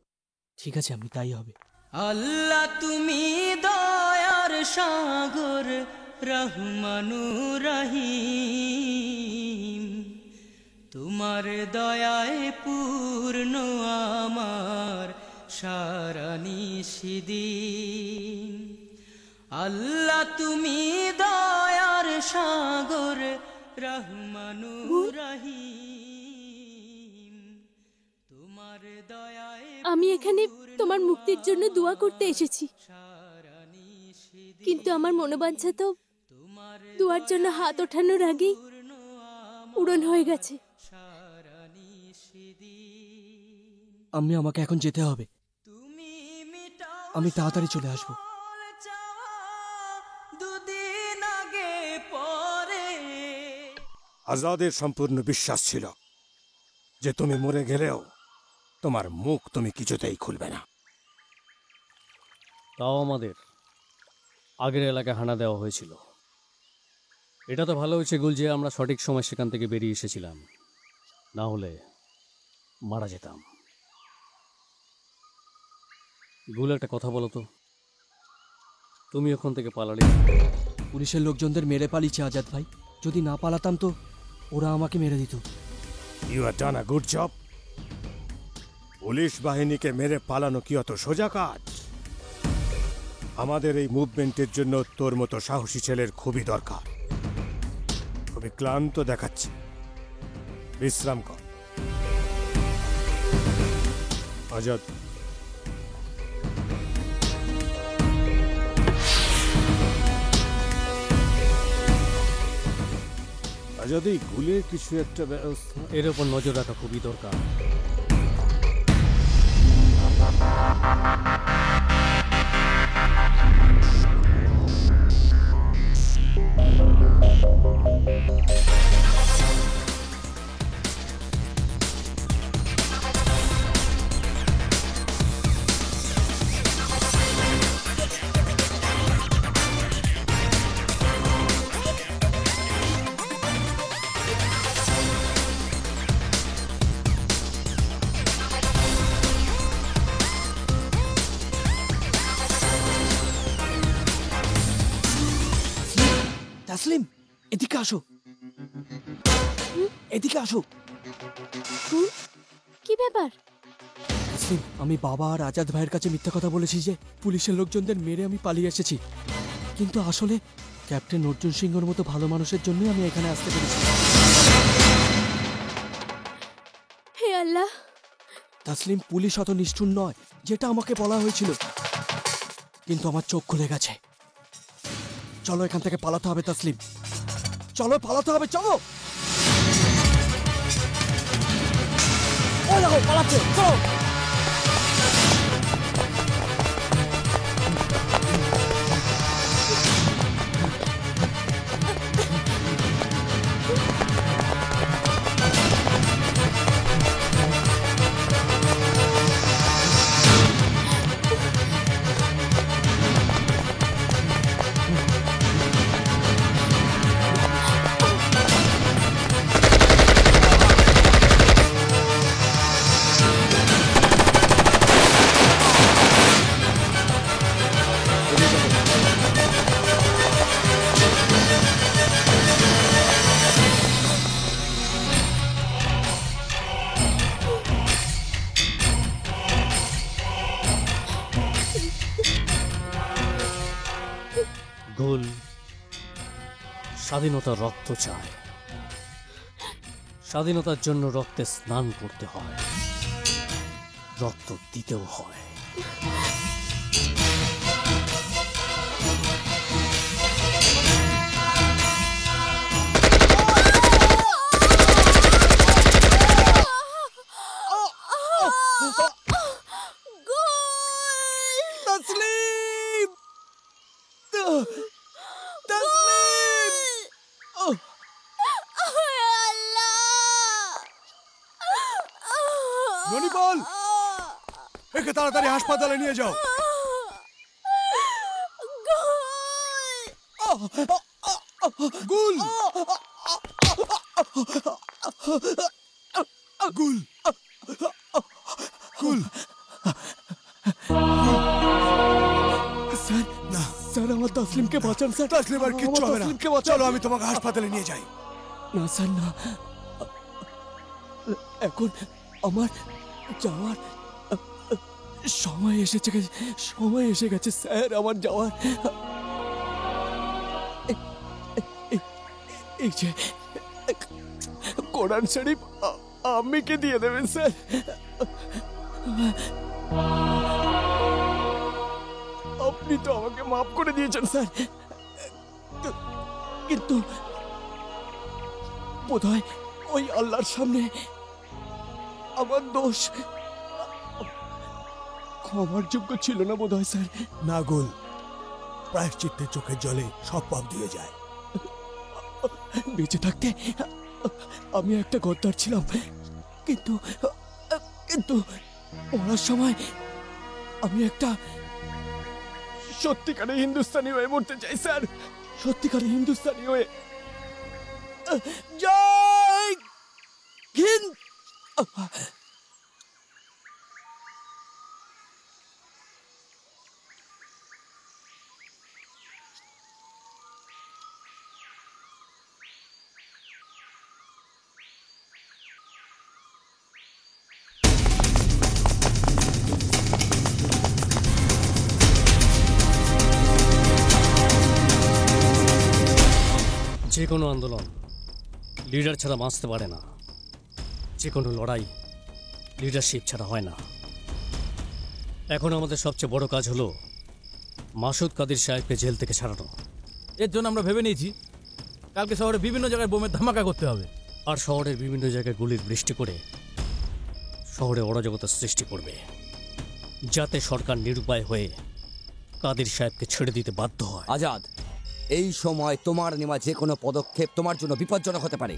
Speaker 4: ঠিক আছে আম্মি, তাই হবে।
Speaker 11: আল্লাহ তুমি দয়ার সাগর রহমানুর রহিম, তোমার দয়ায় পূর্ণ আমার সারা নিশিদিন। আল্লাহ তুমি দয়ার সাগর রহমানুর রহিম, তোমার দয়ায়
Speaker 8: আমি এখানে তোমার মুক্তির জন্য দোয়া করতে এসেছি, কিন্তু আমার মনোবাঞ্ছা তো দোয়ার জন্য হাত ওঠানোর আগেই পূরণ হয়ে গেছে।
Speaker 4: আম্মি, আমাকে এখন যেতে হবে, আমি তাড়াতাড়ি চলে আসবো।
Speaker 2: আজাদের সম্পূর্ণ বিশ্বাস ছিল যে তুমি মরে গেলেও তোমার মুখ তুমি কিছুতেই খুলবে না।
Speaker 4: তাও আমাদের আগের এলাকায় হানা দেওয়া হয়েছিল। এটা তো ভালো হয়েছে গুল যে আমরা সঠিক সময় সেখান থেকে বেরিয়ে এসেছিলাম, না হলে মারা যেতাম। গুল, একটা কথা বলো তো, তুমি ওখান থেকে পালালে? পুলিশের লোকজনদের মেরে পালিয়েছে আজাদ ভাই, যদি না পালাতাম তো ওরা আমাকে মেরে দিত।
Speaker 2: You are done a good job. Police বাহিনীকে মেরে পালানো কি অত সোজা কাজ? আমাদের এই মুভমেন্টের জন্য তোর মতো সাহসী ছেলের খুবই দরকার। খুবই ক্লান্ত দেখাচ্ছে, বিশ্রাম কর। আজাদ, আজাদ, এই গুলের কিছু একটা ব্যবস্থা,
Speaker 4: এর ওপর নজর রাখা খুবই দরকার। তাসলিম, এদিকে আসো, এদিকে আসো।
Speaker 8: কি ব্যাপার?
Speaker 4: তাসলিম, আমি বাবা আর আজাদ ভাইয়ের কাছে মিথ্যা কথা বলেছি যে পুলিশের লোকজনদের মেরে আমি পালিয়ে এসেছি, কিন্তু আসলে ক্যাপ্টেন অর্জুন সিংহর মতো ভালো মানুষের জন্যই আমি এখানে আসতে পেরেছি।
Speaker 8: হে আল্লাহ!
Speaker 4: তাসলিম, পুলিশ অত নিষ্ঠুর নয় যেটা আমাকে বলা হয়েছিল, কিন্তু আমার চোখ খুলে গেছে। চলো এখান থেকে পালাতে হবে তাসলিম, চলো পালাতে হবে, চলো। ওই দেখো পালাচ্ছে, চলো। গোল স্বাধীনতার রক্ত চায়, স্বাধীনতার জন্য রক্তে স্নান করতে হয়, রক্ত দিতেও হয়।
Speaker 12: তসলিম! তসলিম!
Speaker 3: ননি বল, ওকে তাড়াতাড়ি হাসপাতালে নিয়ে যাও। গুল গুল গুল
Speaker 15: স্যার
Speaker 3: না
Speaker 15: স্যার আমার তসলিমকে বাঁচান স্যার।
Speaker 3: তসলিম আর কিচ্ছু হবে না। চলো আমি তোমাকে হাসপাতালে নিয়ে যাই।
Speaker 15: না স্যার না, এখন আমার যাওয়ার সময় এসে গেছে স্যার, আমার যাওয়ার। এই যে কোরআন শরীফ আম্মিকে দিয়ে দেবেন স্যার। আপনি তো আমাকে মাফ করে দিয়েছেন স্যার, কিন্তু বোধহয় ওই আল্লাহর সামনে আমার দোষ ক্ষমার যোগ্য ছিল না বোধহয় স্যার।
Speaker 3: না গুল, প্রায়শ্চিত্তের চোখের জলে সব পাপ দিয়ে যায়।
Speaker 15: বেঁচে থাকতে আমি একটা গদ্দার ছিলাম, কিন্তু কিন্তু মরার সময় আমি একটা সত্যিকারে হিন্দুস্তানি হয়ে মরতে চাই স্যার, সত্যিকারে হিন্দুস্তানি হয়ে। জয় হিন্দ।
Speaker 4: যে কোনো আন্দোলন লিডার ছাড়া বাঁচতে পারে না, যে কোনো লড়াই লিডারশিপ ছাড়া হয় না। এখন আমাদের সবচেয়ে বড় কাজ হলো মাসুদ কাদির সাহেবকে জেল থেকে ছাড়ানো।
Speaker 17: এর জন্য আমরা ভেবে নিয়েছি কালকে শহরে বিভিন্ন জায়গায় বোমের ধামাকা করতে হবে,
Speaker 4: আর শহরের বিভিন্ন জায়গায় গুলির বৃষ্টি করে শহরে অরাজকতা সৃষ্টি করবে, যাতে সরকার নিরুপায় হয়ে কাদির সাহেবকে ছেড়ে দিতে বাধ্য হয়।
Speaker 1: আজাদ, এই সময় তোমার নেওয়া যে কোনো পদক্ষেপ তোমার জন্য বিপজ্জনক হতে পারে।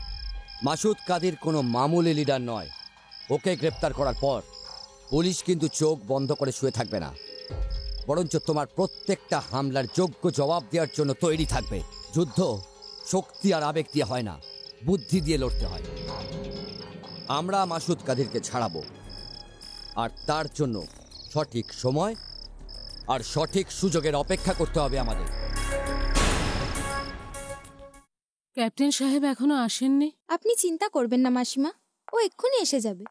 Speaker 1: মাসুদ কাদির কোনো মামুলি লিডার নয়। ওকে গ্রেপ্তার করার পর পুলিশ কিন্তু চোখ বন্ধ করে শুয়ে থাকবে না, বরঞ্চ তোমার প্রত্যেকটা হামলার যোগ্য জবাব দেওয়ার জন্য তৈরি থাকবে। যুদ্ধ শক্তি আর আবেগ দিয়ে হয় না, বুদ্ধি দিয়ে লড়তে হয়। আমরা মাসুদ কাদিরকে ছাড়াবো, আর তার জন্য সঠিক সময় আর সঠিক সুযোগের অপেক্ষা করতে হবে আমাদের।
Speaker 16: ক্যাপ্টেন সাহেব এখনো আসেননি?
Speaker 10: আপনি চিন্তা করবেন না মাসিমা, ও এক্ষুনি এসে যাবে।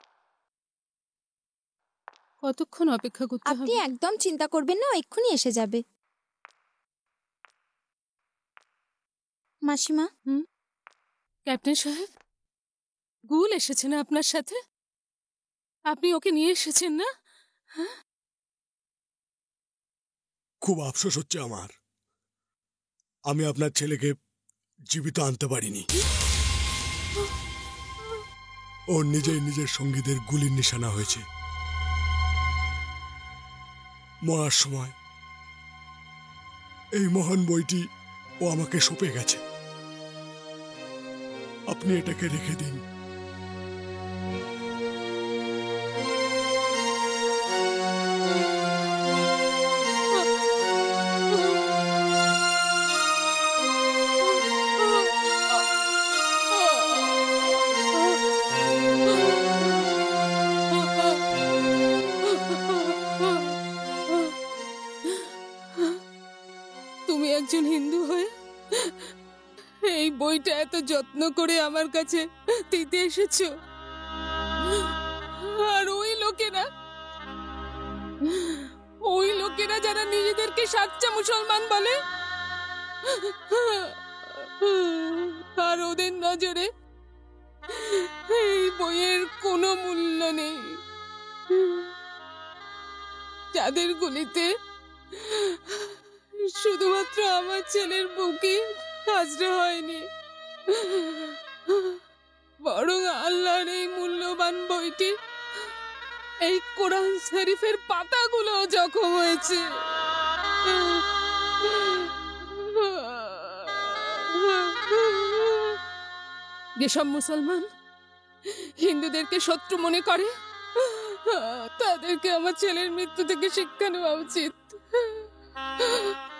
Speaker 16: কতক্ষণ অপেক্ষা করতে হবে?
Speaker 10: আপনি একদম চিন্তা করবেন না, ও এক্ষুনি এসে যাবে। মাসিমা।
Speaker 16: ক্যাপ্টেন সাহেব, গুল এসেছে না আপনার সাথে? আপনি ওকে নিয়ে এসেছেন না?
Speaker 3: খুব আফসোস হচ্ছে আমার, আমি আপনার ছেলেকে জীবিত আনতে পারিনি। ওর নিজের সঙ্গীদের গুলির নিশানা হয়েছে। মরার সময় এই মহান বইটি ও আমাকে সঁপে গেছে। আপনি এটাকে রেখে দিন।
Speaker 16: তুমি একজন হিন্দু হয়ে এই বইটা এত যত্ন করে আমার কাছে দিতে এসেছো, আর ওই লোকেরা যারা নিজেদেরকে সাচ্চা মুসলমান বলে, আর ওদের নজরে এই বইয়ের কোনো মূল্য নেই। যাদের গুলিতে শুধুমাত্র আমার ছেলের বুকে আজরা হয়নি, বরং আল্লাহর এই মূল্যবান বইটি, এই কোরআন শরীফের পাতাগুলো জখম হয়েছে। যেসব মুসলমান হিন্দুদেরকে শত্রু মনে করে তাদেরকে আমার ছেলের মৃত্যু থেকে শিক্ষা নেওয়া উচিত।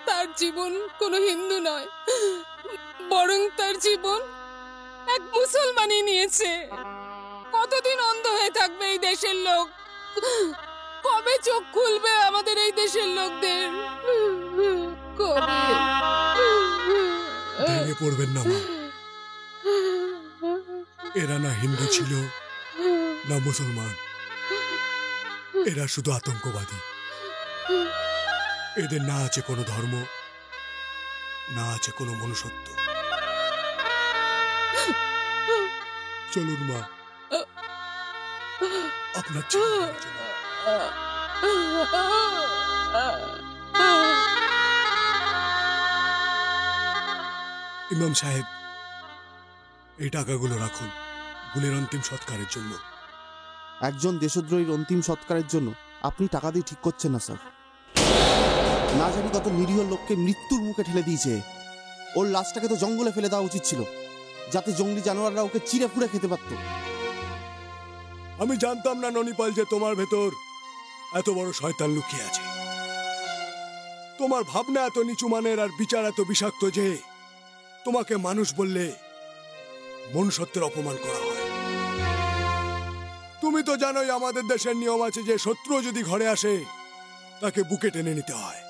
Speaker 16: তার জীবন কোনো হিন্দু নয়, বরং তার জীবন এক মুসলমানই নিয়েছে। কতদিন অন্ধ হয়ে থাকবে এই দেশের লোক? কবে চোখ খুলবে আমাদের এই দেশের লোকদের? কবে?
Speaker 18: ভেঙে পড়বেন না মা। এরা না হিন্দু ছিল না মুসলমান, এরা শুধু আতঙ্কবাদী। এদের না আছে কোনো ধর্ম, না আছে কোনো মনুষ্যত্ব। চলুন মা, আপনার ইমাম সাহেব, এই টাকাগুলো রাখুন গুলির অন্তিম সৎকারের জন্য।
Speaker 6: একজন দেশদ্রোহীর অন্তিম সৎকারের জন্য আপনি টাকা দিয়ে ঠিক করছেন না স্যার। না জানি কত নিরীহ লোককে মৃত্যুর মুখে ঠেলে দিয়েছে। ওর লাশটাকে তো জঙ্গলে ফেলে দেওয়া উচিত ছিল, যাতে জঙ্গলি জানোয়াররা ওকে চিড়ে পুড়ে খেতে পারত।
Speaker 18: আমি জানতাম না ননিপাল যে তোমার ভেতর এত বড় শয়তান লুকিয়ে আছে। তোমার ভাবনা এত নিচু মানের আর বিচার এত বিষাক্ত যে তোমাকে মানুষ বললে মনুষ্যত্বের অপমান করা হয়। তুমি তো জানোই আমাদের দেশের নিয়ম আছে যে শত্রু যদি ঘরে আসে তাকে বুকে টেনে নিতে হয়।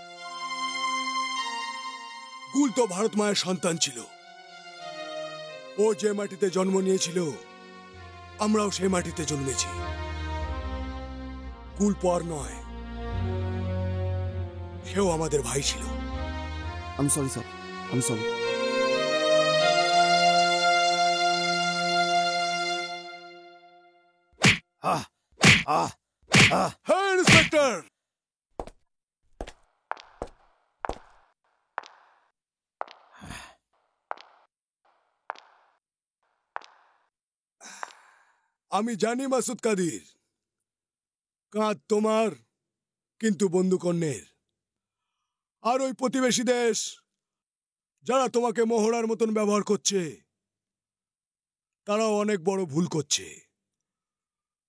Speaker 18: গুল তো ভারত মায়ের সন্তান ছিল। ও যে মাটিতে জন্ম নিয়েছিল আমরাও সেই মাটিতে জন্মেছি। গুল পর নয়, সেও আমাদের ভাই ছিল।
Speaker 6: আমি সরি স্যার, আমি সরি।
Speaker 18: হ্যাঁ ইন্সপেক্টর, আমি জানি মাসুদ কাদির, কাঁধ তোমার কিন্তু বন্দুক অন্যের। আর ওই প্রতিবেশী দেশ যারা তোমাকে মোহরার মতন ব্যবহার করছে তারাও অনেক বড় ভুল করছে।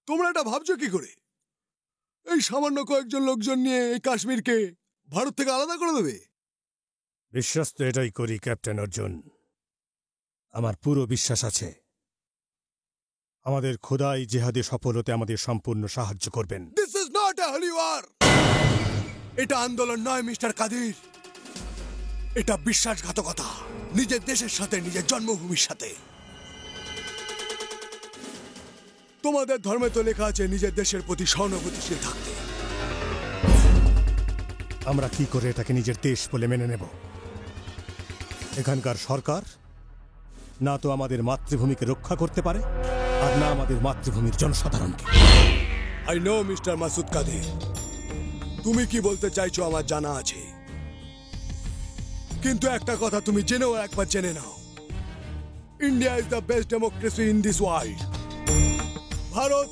Speaker 18: তোমরা এটা ভাবছো কি করে? এই সামান্য কয়েকজন লোকজন নিয়ে এই কাশ্মীরকে ভারত থেকে আলাদা করে দেবে?
Speaker 2: বিশ্বাস তো এটাই করি ক্যাপ্টেন অর্জুন। আমার পুরো বিশ্বাস আছে আমাদের খোদাই জেহাদে সফল হতে আমাদের সম্পূর্ণ সাহায্য করবেন।
Speaker 18: This is not a holy war. এটা আন্দোলন নয় মিস্টার কাদির, এটা বিশ্বাসঘাতকতা নিজের দেশের সাথে, নিজের জন্মভূমির সাথে। তোমাদের ধর্মে তো লেখা আছে নিজের দেশের প্রতি সহানুভূতিশীল থাকতে।
Speaker 2: আমরা কি করে এটাকে নিজের দেশ বলে মেনে নেব? এখানকার সরকার না তো আমাদের মাতৃভূমিকে রক্ষা করতে পারে, আর না আমাদের মাতৃভূমির জনসাধারণকে।
Speaker 18: I know mister Masud Kadir, তুমি কি বলতে চাইছো আমার জানা আছে। কিন্তু একটা কথা তুমি জেনেও একবার জেনে নাও, India is the best democracy in this world. Bharat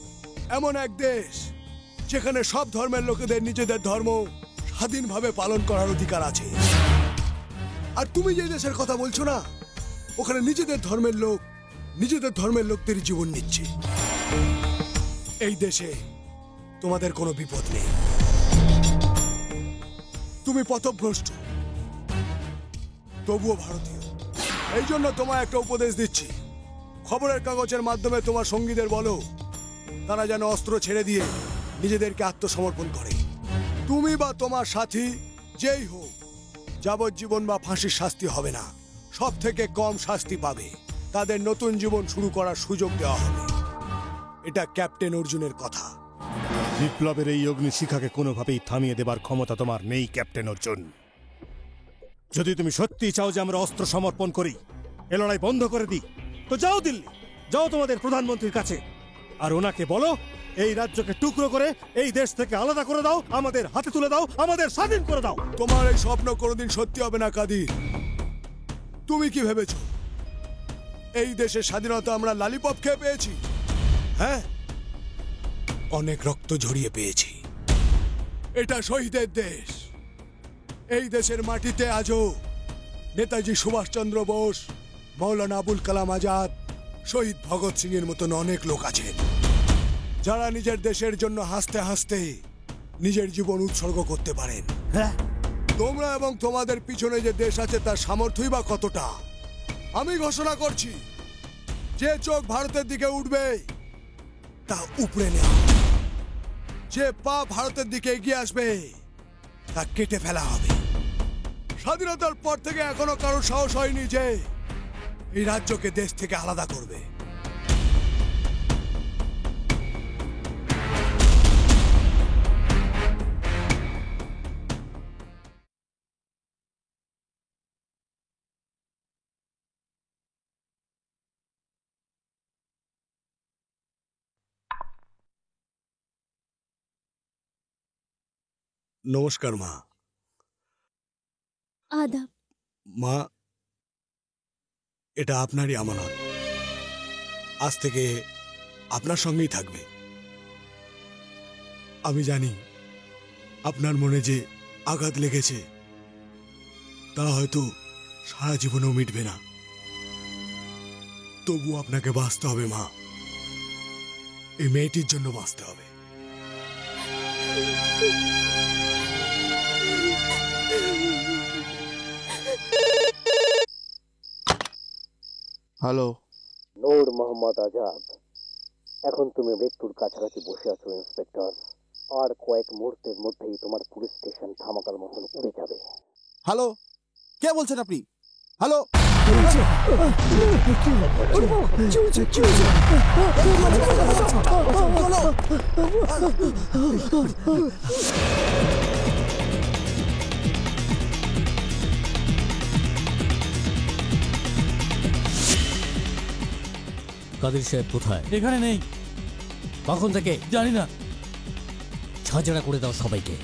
Speaker 18: এমন এক দেশ যেখানে সব ধর্মের লোকেদের নিজেদের ধর্ম স্বাধীনভাবে পালন করার অধিকার আছে। আর তুমি যে দেশের কথা বলছো না, ওখানে নিজেদের ধর্মের লোকদের জীবন নিচ্ছে। এই দেশে তোমাদের কোনো বিপদ নেই। তুমি পথভ্রষ্ট, তবুও ভারতীয়। এই জন্য তোমায় একটা উপদেশ দিচ্ছি, খবরের কাগজের মাধ্যমে তোমার সঙ্গীদের বলো তারা যেন অস্ত্র ছেড়ে দিয়ে নিজেদেরকে আত্মসমর্পণ করে। তুমি বা তোমার সাথী যেই হোক, যাবজ্জীবন বা ফাঁসির শাস্তি হবে না, সব থেকে কম শাস্তি পাবে। তাদের নতুন জীবন শুরু করার সুযোগ দেওয়া হবে। এটা ক্যাপ্টেন অর্জুনের কথা।
Speaker 2: বিপ্লবের এই অগ্নিশিখাকে কোনোভাবেই থামিয়ে দেবার ক্ষমতা তোমার নেই ক্যাপ্টেন অর্জুন। যদি তুমি সত্যি চাও যে আমরা অস্ত্র সমর্পণ করি, এ লড়াই বন্ধ করে দিই, তো যাও দিল্লি, যাও তোমাদের প্রধানমন্ত্রীর কাছে, আর ওনাকে বলো এই রাজ্যকে টুকরো করে এই দেশ থেকে আলাদা করে দাও, আমাদের হাতে তুলে দাও, আমাদের স্বাধীন করে দাও।
Speaker 18: তোমার এই স্বপ্ন কোনোদিন সত্যি হবে না কাদির। তুমি কি ভেবেছ এই দেশের স্বাধীনতা আমরা লালিপপ খেয়ে পেয়েছি? হ্যাঁ, অনেক রক্ত ঝরিয়ে পেয়েছি। এটা শহীদের দেশ। এই দেশের মাটিতে আজও নেতাজি সুভাষচন্দ্র বোস, মৌলানা আবুল কালাম আজাদ, শহীদ ভগৎ সিং এর মতন অনেক লোক আছেন যারা নিজের দেশের জন্য হাসতে হাসতে নিজের জীবন উৎসর্গ করতে পারেন। তোমরা এবং তোমাদের পিছনে যে দেশ আছে তার সামর্থ্যই বা কতটা। আমি ঘোষণা করছি, যে চোখ ভারতের দিকে উঠবে তা উপড়ে নেওয়া, যে পা ভারতের দিকে এগিয়ে আসবে তা কেটে ফেলা হবে। স্বাধীনতার পর থেকে এখনো কারো সাহস হয়নি যে এই রাজ্যকে দেশ থেকে আলাদা করবে। নমস্কার মা।
Speaker 8: আদাব।
Speaker 18: মা, এটা আপনারই আমানত, আজ থেকে আপনার সঙ্গেই থাকবে। আমি জানি আপনার মনে যে আঘাত লেগেছে তা হয়তো সারা জীবনেও মিটবে না, তবু আপনাকে বাঁচতে হবে মা, এই মেয়েটির জন্য বাঁচতে হবে।
Speaker 6: হ্যালো,
Speaker 19: নূর মোহাম্মদ আজাদ, এখন তুমি মৃত্যুর কাছাকাছি বসে আছো ইন্সপেক্টর। আর কয়েক মুহূর্তের মধ্যেই তোমার পুলিশ স্টেশন ধামাকার মতন উড়ে যাবে।
Speaker 6: হ্যালো, কে বলছেন আপনি? হ্যালো,
Speaker 4: কাদের সাহেব কোথায়?
Speaker 17: এখানে নেই।
Speaker 4: কখন থেকে?
Speaker 17: জানি না।
Speaker 4: ঝাঁঝরা করে দাও সবাইকে।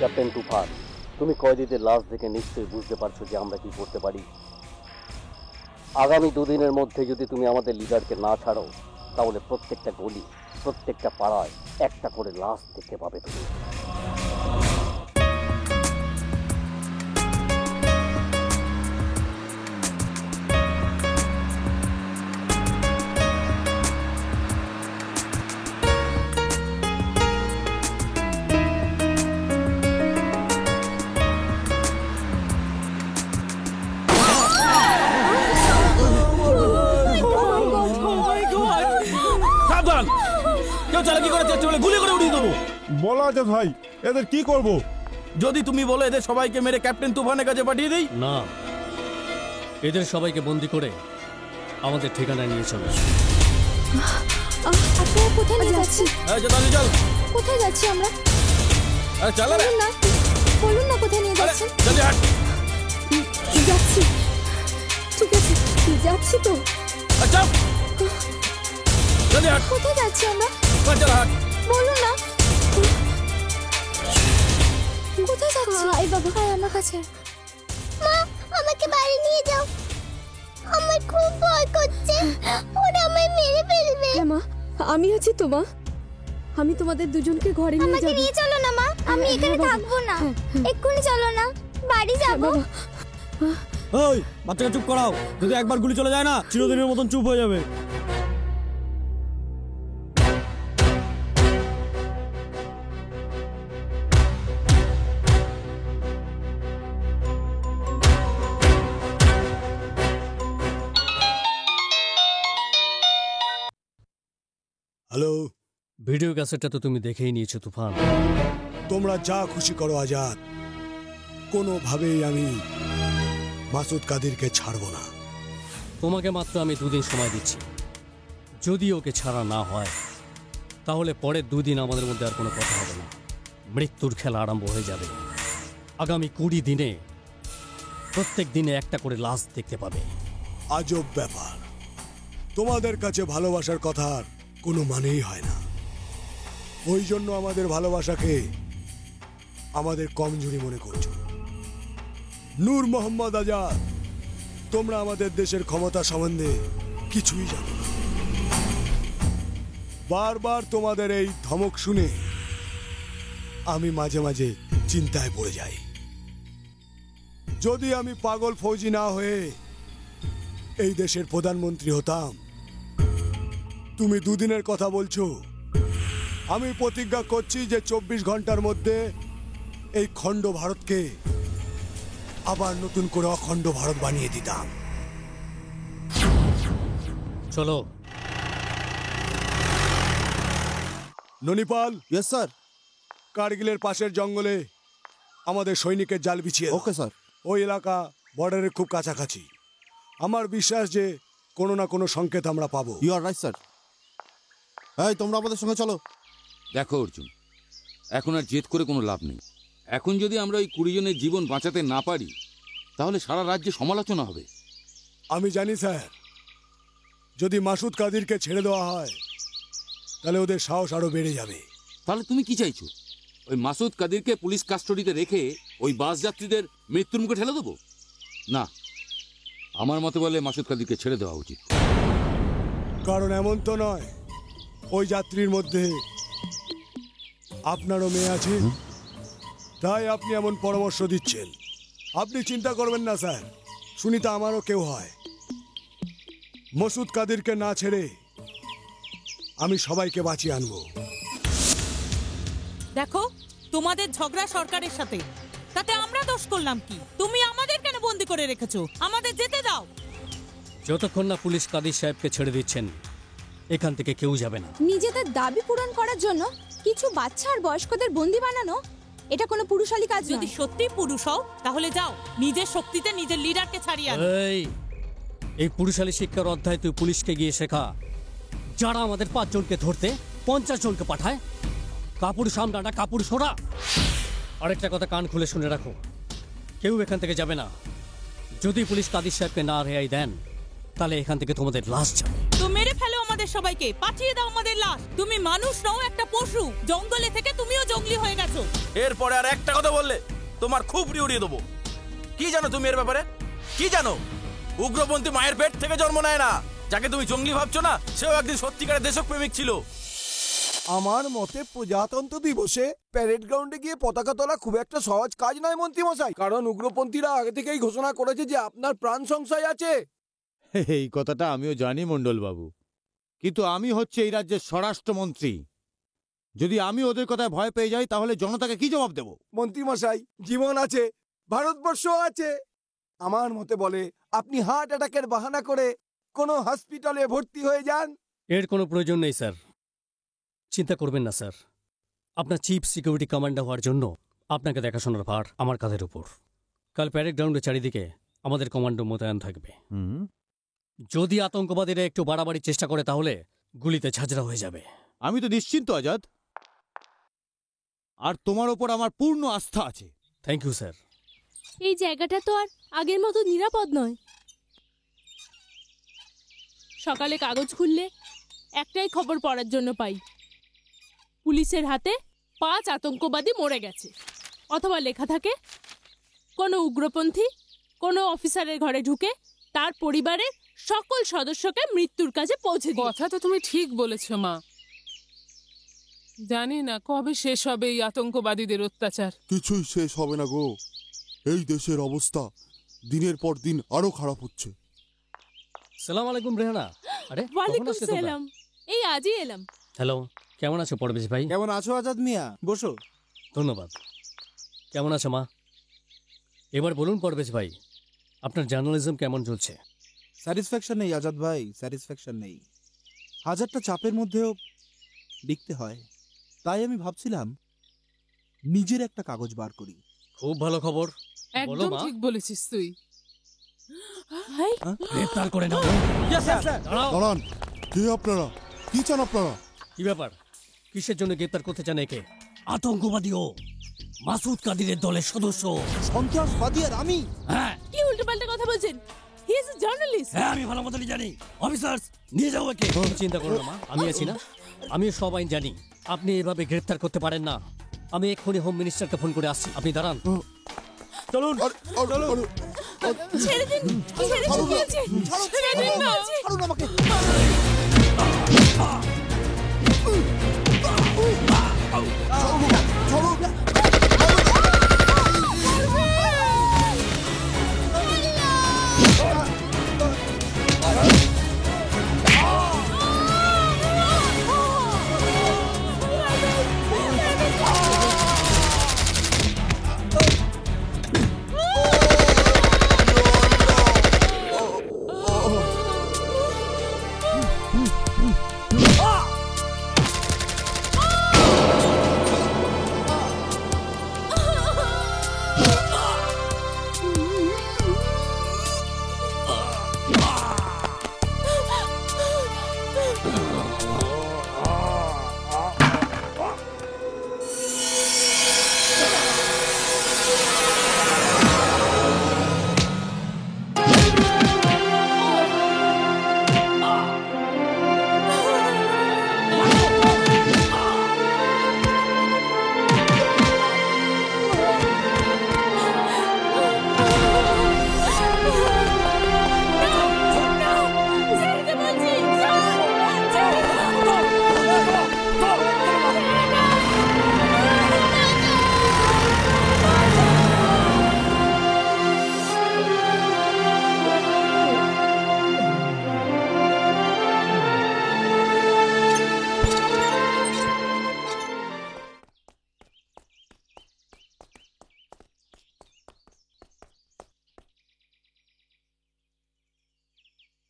Speaker 19: ক্যাপ্টেন তুফান, তুমি কয়েদিদের লাশ দেখে নিশ্চয়ই বুঝতে পারছো যে আমরা কি করতে পারি। আগামী দুদিনের মধ্যে যদি তুমি আমাদের লিডারকে না ছাড়ো, তাহলে প্রত্যেকটা গলি, প্রত্যেকটা পাড়ায় একটা করে লাশ দেখতে পাবে তুমি।
Speaker 17: কেউ চালাকি করে চেষ্টা করলে গুলি করে উড়িয়ে দেবো।
Speaker 2: বলা আছে ভাই, এদের কি করব?
Speaker 17: যদি তুমি বলো এদের সবাইকে মেরে ক্যাপ্টেন তুফানের কাছে পাঠিয়ে দিই।
Speaker 4: না, এদের সবাইকে বন্দি করে আমাদের ঠিকানায় নিয়ে চলো।
Speaker 10: আপনারা কোথায় নিয়ে যাচ্ছেন?
Speaker 17: চল।
Speaker 10: কোথায় যাচ্ছি আমরা?
Speaker 17: আরে চল রে।
Speaker 10: বলুন না কোথায় নিয়ে যাচ্ছেন?
Speaker 17: জলদি হাট।
Speaker 10: যাচ্ছি, ঠিক আছে যাচ্ছি তো।
Speaker 17: আচ্ছা জলদি হাট।
Speaker 10: কোথায় যাচ্ছি আমরা?
Speaker 17: চল হাট।
Speaker 10: বলুন না কোথায় যাচ্ছি? এই বাবা, আমার কাছে।
Speaker 20: মা, আমাকে বাড়ি নিয়ে যাও, আমার খুব ভয় করছে, ওরা আমায় মেরে ফেলবে।
Speaker 10: হ্যাঁ মা, আমি আছি তো মা, আমি তোমাদের দুজনকে ঘরে নিয়ে যাব।
Speaker 20: আমাকে নিয়ে চলো না মা, আমি এখানে থাকবো না, এক্ষুনি চলো না, বাড়ি যাবো।
Speaker 15: ওই বাচ্চাকে চুপ করাও, যদি একবার গুলি চলে যায় না চিরদিনের মতন চুপ হয়ে যাবে।
Speaker 18: হ্যালো,
Speaker 4: ভিডিও ক্যাসেটটা তো তুমি দেখেই নিয়েছো তুফান।
Speaker 18: তোমরা যা খুশি করো আজাদ, কোনোভাবেই আমি মাসুদ কাদিরকে ছাড়বো না।
Speaker 4: তোমাকে মাত্র আমি 2 দিন সময় দিচ্ছি, যদি ওকে ছাড়া না হয় তাহলে পরের 2 দিন আমাদের মধ্যে আর কোনো কথা হবে না, মৃত্যুর খেলা আরম্ভ হয়ে যাবে। আগামী 20 দিনে প্রত্যেক দিনে একটা করে লাশ দেখতে পাবে।
Speaker 18: আজব ব্যাপার, তোমাদের কাছে ভালোবাসার কথার কোনো মানেই হয় না, ওই জন্য আমাদের ভালোবাসাকে আমাদের কমজোরি মনে করছো। নূর মোহাম্মদ আজাদ, তোমরা আমাদের দেশের ক্ষমতা সম্বন্ধে কিছুই জানো না। বারবার তোমাদের এই ধমক শুনে আমি মাঝে মাঝে চিন্তায় পড়ে যাই। যদি আমি পাগল ফৌজি না হয়ে এই দেশের প্রধানমন্ত্রী হতাম। তুমি দুদিনের কথা বলছো, আমি প্রতিজ্ঞা করছি যে 24 ঘন্টার মধ্যে এই খণ্ড ভারতকে আবার নতুন করে অখণ্ড ভারত বানিয়ে দিতাম।
Speaker 4: চলো।
Speaker 18: ননিপাল।
Speaker 6: Yes sir.
Speaker 18: কার্গিলের পাশের জঙ্গলে আমাদের সৈনিকের জাল বিছিয়ে দাও।
Speaker 6: Okay sir.
Speaker 18: ওই এলাকা বর্ডারের খুব কাছাকাছি। আমার বিশ্বাস যে কোনো না কোনো সংকেত আমরা পাবো।
Speaker 6: You are right sir. এই তোমরা আমাদের সঙ্গে চলো।
Speaker 7: দেখো অর্জুন, এখন আর জেদ করে কোনো লাভ নেই। এখন যদি আমরা ওই 20 জনের জীবন বাঁচাতে না পারি তাহলে সারা রাজ্যে সমালোচনা হবে।
Speaker 18: আমি জানি স্যার, যদি মাসুদ কাদিরকে ছেড়ে দেওয়া হয় তাহলে ওদের সাহস আরো বেড়ে যাবে।
Speaker 7: তাহলে তুমি কি চাইছো? ওই মাসুদ কাদিরকে পুলিশ কাস্টডিতে রেখে ওই বাস যাত্রীদের মৃত্যুর মুখে ঠেলে দেবো? না, আমার মতে বলে মাসুদ কাদিরকে ছেড়ে দেওয়া উচিত।
Speaker 18: কারণ এমন তো নয় ওই যাত্রীর মধ্যে আপনারও মেয়ে আছে, তাই আপনি এমন পরামর্শ দিচ্ছেন। আপনি চিন্তা করবেন না স্যার, সুনিতা আমারও কেউ হয়। মাসুদ কাদিরকে না ছেড়ে আমি সবাইকে বাঁচিয়ে আনবো।
Speaker 21: দেখো, তোমাদের ঝগড়া সরকারের সাথে, তাতে আমরা দোষ করলাম কি? তুমি আমাদের কেন বন্দি করে রেখেছো? আমাদের যেতে দাও।
Speaker 4: যতক্ষণ না পুলিশ কাদির সাহেবকে ছেড়ে দিচ্ছেন এখান থেকে কেউ যাবে না।
Speaker 10: নিজেদের দাবি পূরণ করার জন্য কিছু বাচ্চা আর বয়স্কদের বন্দি বানানো, এটা কোনো পুরুষালী কাজ নয়।
Speaker 21: যদি সত্যি পুরুষ হও তাহলে যাও, নিজের শক্তিতে নিজের লিডারকে ছাড়িয়ে আনো।
Speaker 4: এই পুরুষালী শিক্ষার অধ্যায় তুই পুলিশকে গিয়ে শেখা। যারা আমাদের 5 জনকে ধরতে 50 জনকে পাঠায়, কাপুর সামনাটা কাপুর সোরা। আরেকটা কথা কান খুলে শুনে রাখো, কেউ এখান থেকে যাবে না। যদি পুলিশ কাদির সাহেবকে না রেহাই দেন তাহলে এখান থেকে তোমাদের লাশ যাবে।
Speaker 21: তো মেরে ফেলো আমাদের সবাইকে, পাঠিয়ে দাও আমাদের লাশ। তুমি মানুষ নও, একটা পশু। জঙ্গলে থেকে তুমিও জঙ্গলি হয়ে গেছো।
Speaker 17: এরপরে আর একটা কথা বললে তোমার খুপড়ি উড়িয়ে দেবো। কি জানো তুমি এর ব্যাপারে? কি জানো? উগ্রপন্থী মায়ের পেট থেকে জন্ম নেয় না। যাকে তুমি জঙ্গলি ভাবছো না, সেও একদিন সত্যিকারের দেশপ্রেমিক ছিল।
Speaker 3: আমার মতে প্রজাতন্ত্র দিবসে প্যারেড গ্রাউন্ডে গিয়ে পতাকা তোলা খুব একটা সহজ কাজ নয় মন্ত্রী মশাই, কারণ উগ্রপন্থীরা আগে থেকেই ঘোষণা করেছে যে আপনার প্রাণ সংশয় আছে।
Speaker 5: এই কথাটা আমিও জানি মণ্ডল বাবু, কিন্তু আমি হচ্ছে এই রাজ্যের স্বরাষ্ট্রমন্ত্রী। যদি আমি ওদের কথায় ভয় পেয়ে যাই তাহলে জনতাকে কি জবাব দেব?
Speaker 3: মন্ত্রী মশাই, জীবন আছে, ভারতবর্ষ আছে। আমার মতে বলে আপনি হার্ট অ্যাটাকের বাহানা করে কোনো হসপিটালে ভর্তি হয়ে যান।
Speaker 4: এর কোনো প্রয়োজন নেই স্যার, চিন্তা করবেন না স্যার। আপনার চিফ সিকিউরিটি কমান্ডার হওয়ার জন্য আপনাকে দেখাশোনার ভার আমার কাঁধের উপর। কাল প্যারেড গ্রাউন্ডের চারিদিকে আমাদের কমান্ডো মোতায়েন থাকবে। যদি আতঙ্কবাদীরা একটু বাড়াবাড়ির চেষ্টা করে তাহলে গুলিতে ঝাঁঝরা হয়ে যাবে।
Speaker 5: আমি তো নিশ্চিন্ত আজাদ, আর তোমার ওপর আমার পূর্ণ আস্থা আছে।
Speaker 4: Thank you sir.
Speaker 8: এই জায়গাটা তো আর আগের মতো নিরাপদ নয়। সকালে কাগজ খুললে একটাই খবর পড়ার জন্য পাই, পুলিশের হাতে 5 আতঙ্কবাদী মরে গেছে। অথবা লেখা থাকে কোনো উগ্রপন্থী কোনো অফিসারের ঘরে ঢুকে তার পরিবারের সকল সদস্যকে মৃত্যুর কাছে পৌঁছে দিয়েছে।
Speaker 16: কথা তো তুমি ঠিক বলেছ মা। জানি না কবে শেষ হবে এই আতঙ্কবাদীদের অত্যাচার।
Speaker 9: কিছুই শেষ হবে না গো। এই দেশের অবস্থা দিনের পর দিন আরো খারাপ হচ্ছে।
Speaker 4: সালাম আলাইকুম রেহানা। আরে
Speaker 8: ওয়ালাইকুম সালাম, এই আজই এলাম।
Speaker 4: হ্যালো, কেমন আছো পরবেশ ভাই?
Speaker 5: কেমন আছো আজাদ মিয়া? বসো।
Speaker 4: ধন্যবাদ। কেমন আছো মা? এবার বলুন পরবেশ ভাই, আপনার জার্নালিজম কেমন চলছে?
Speaker 6: স্যাটিসফ্যাকশন নেই আজাদ ভাই, স্যাটিসফ্যাকশন নেই। হাজারটা চাপের মধ্যেও লিখতে হয়, তাই আমি ভাবছিলাম নিজের একটা কাগজ বার করি।
Speaker 4: খুব ভালো খবর,
Speaker 16: একদম ঠিক বলেছিস তুই।
Speaker 4: গ্রেফতার করে নাও।
Speaker 9: দাঁড়ান, কে আপনারা? কি চান আপনারা?
Speaker 4: কি ব্যাপার? কিসের জন্য গ্রেফতার করতে চান একে? আতঙ্কবাদী ও মাসুদ কাদিরের দলের সদস্য।
Speaker 12: সন্ত্রাসবাদী আর আমি?
Speaker 4: হ্যাঁ।
Speaker 8: কি উল্টোপাল্টা কথা বলছেন? He is a journalist.
Speaker 4: হ্যাঁ, আমি ভালো মতনই জানি। অফিসার্স, নিয়ে যাও একে। চিন্তা করো না মা, আমি আছি না। আমি সব আইন জানি। আপনি এভাবে গ্রেফতার করতে পারেন না। আমি এক্ষুনি হোম মিনিস্টারকে ফোন করে আসছি, আপনি দাঁড়ান।
Speaker 15: চলুন চলুন
Speaker 8: ছেড়ে দিন ছেড়ে দিন বলছি ছেড়ে দিন বলছি
Speaker 12: ছাড়ুন আমাকে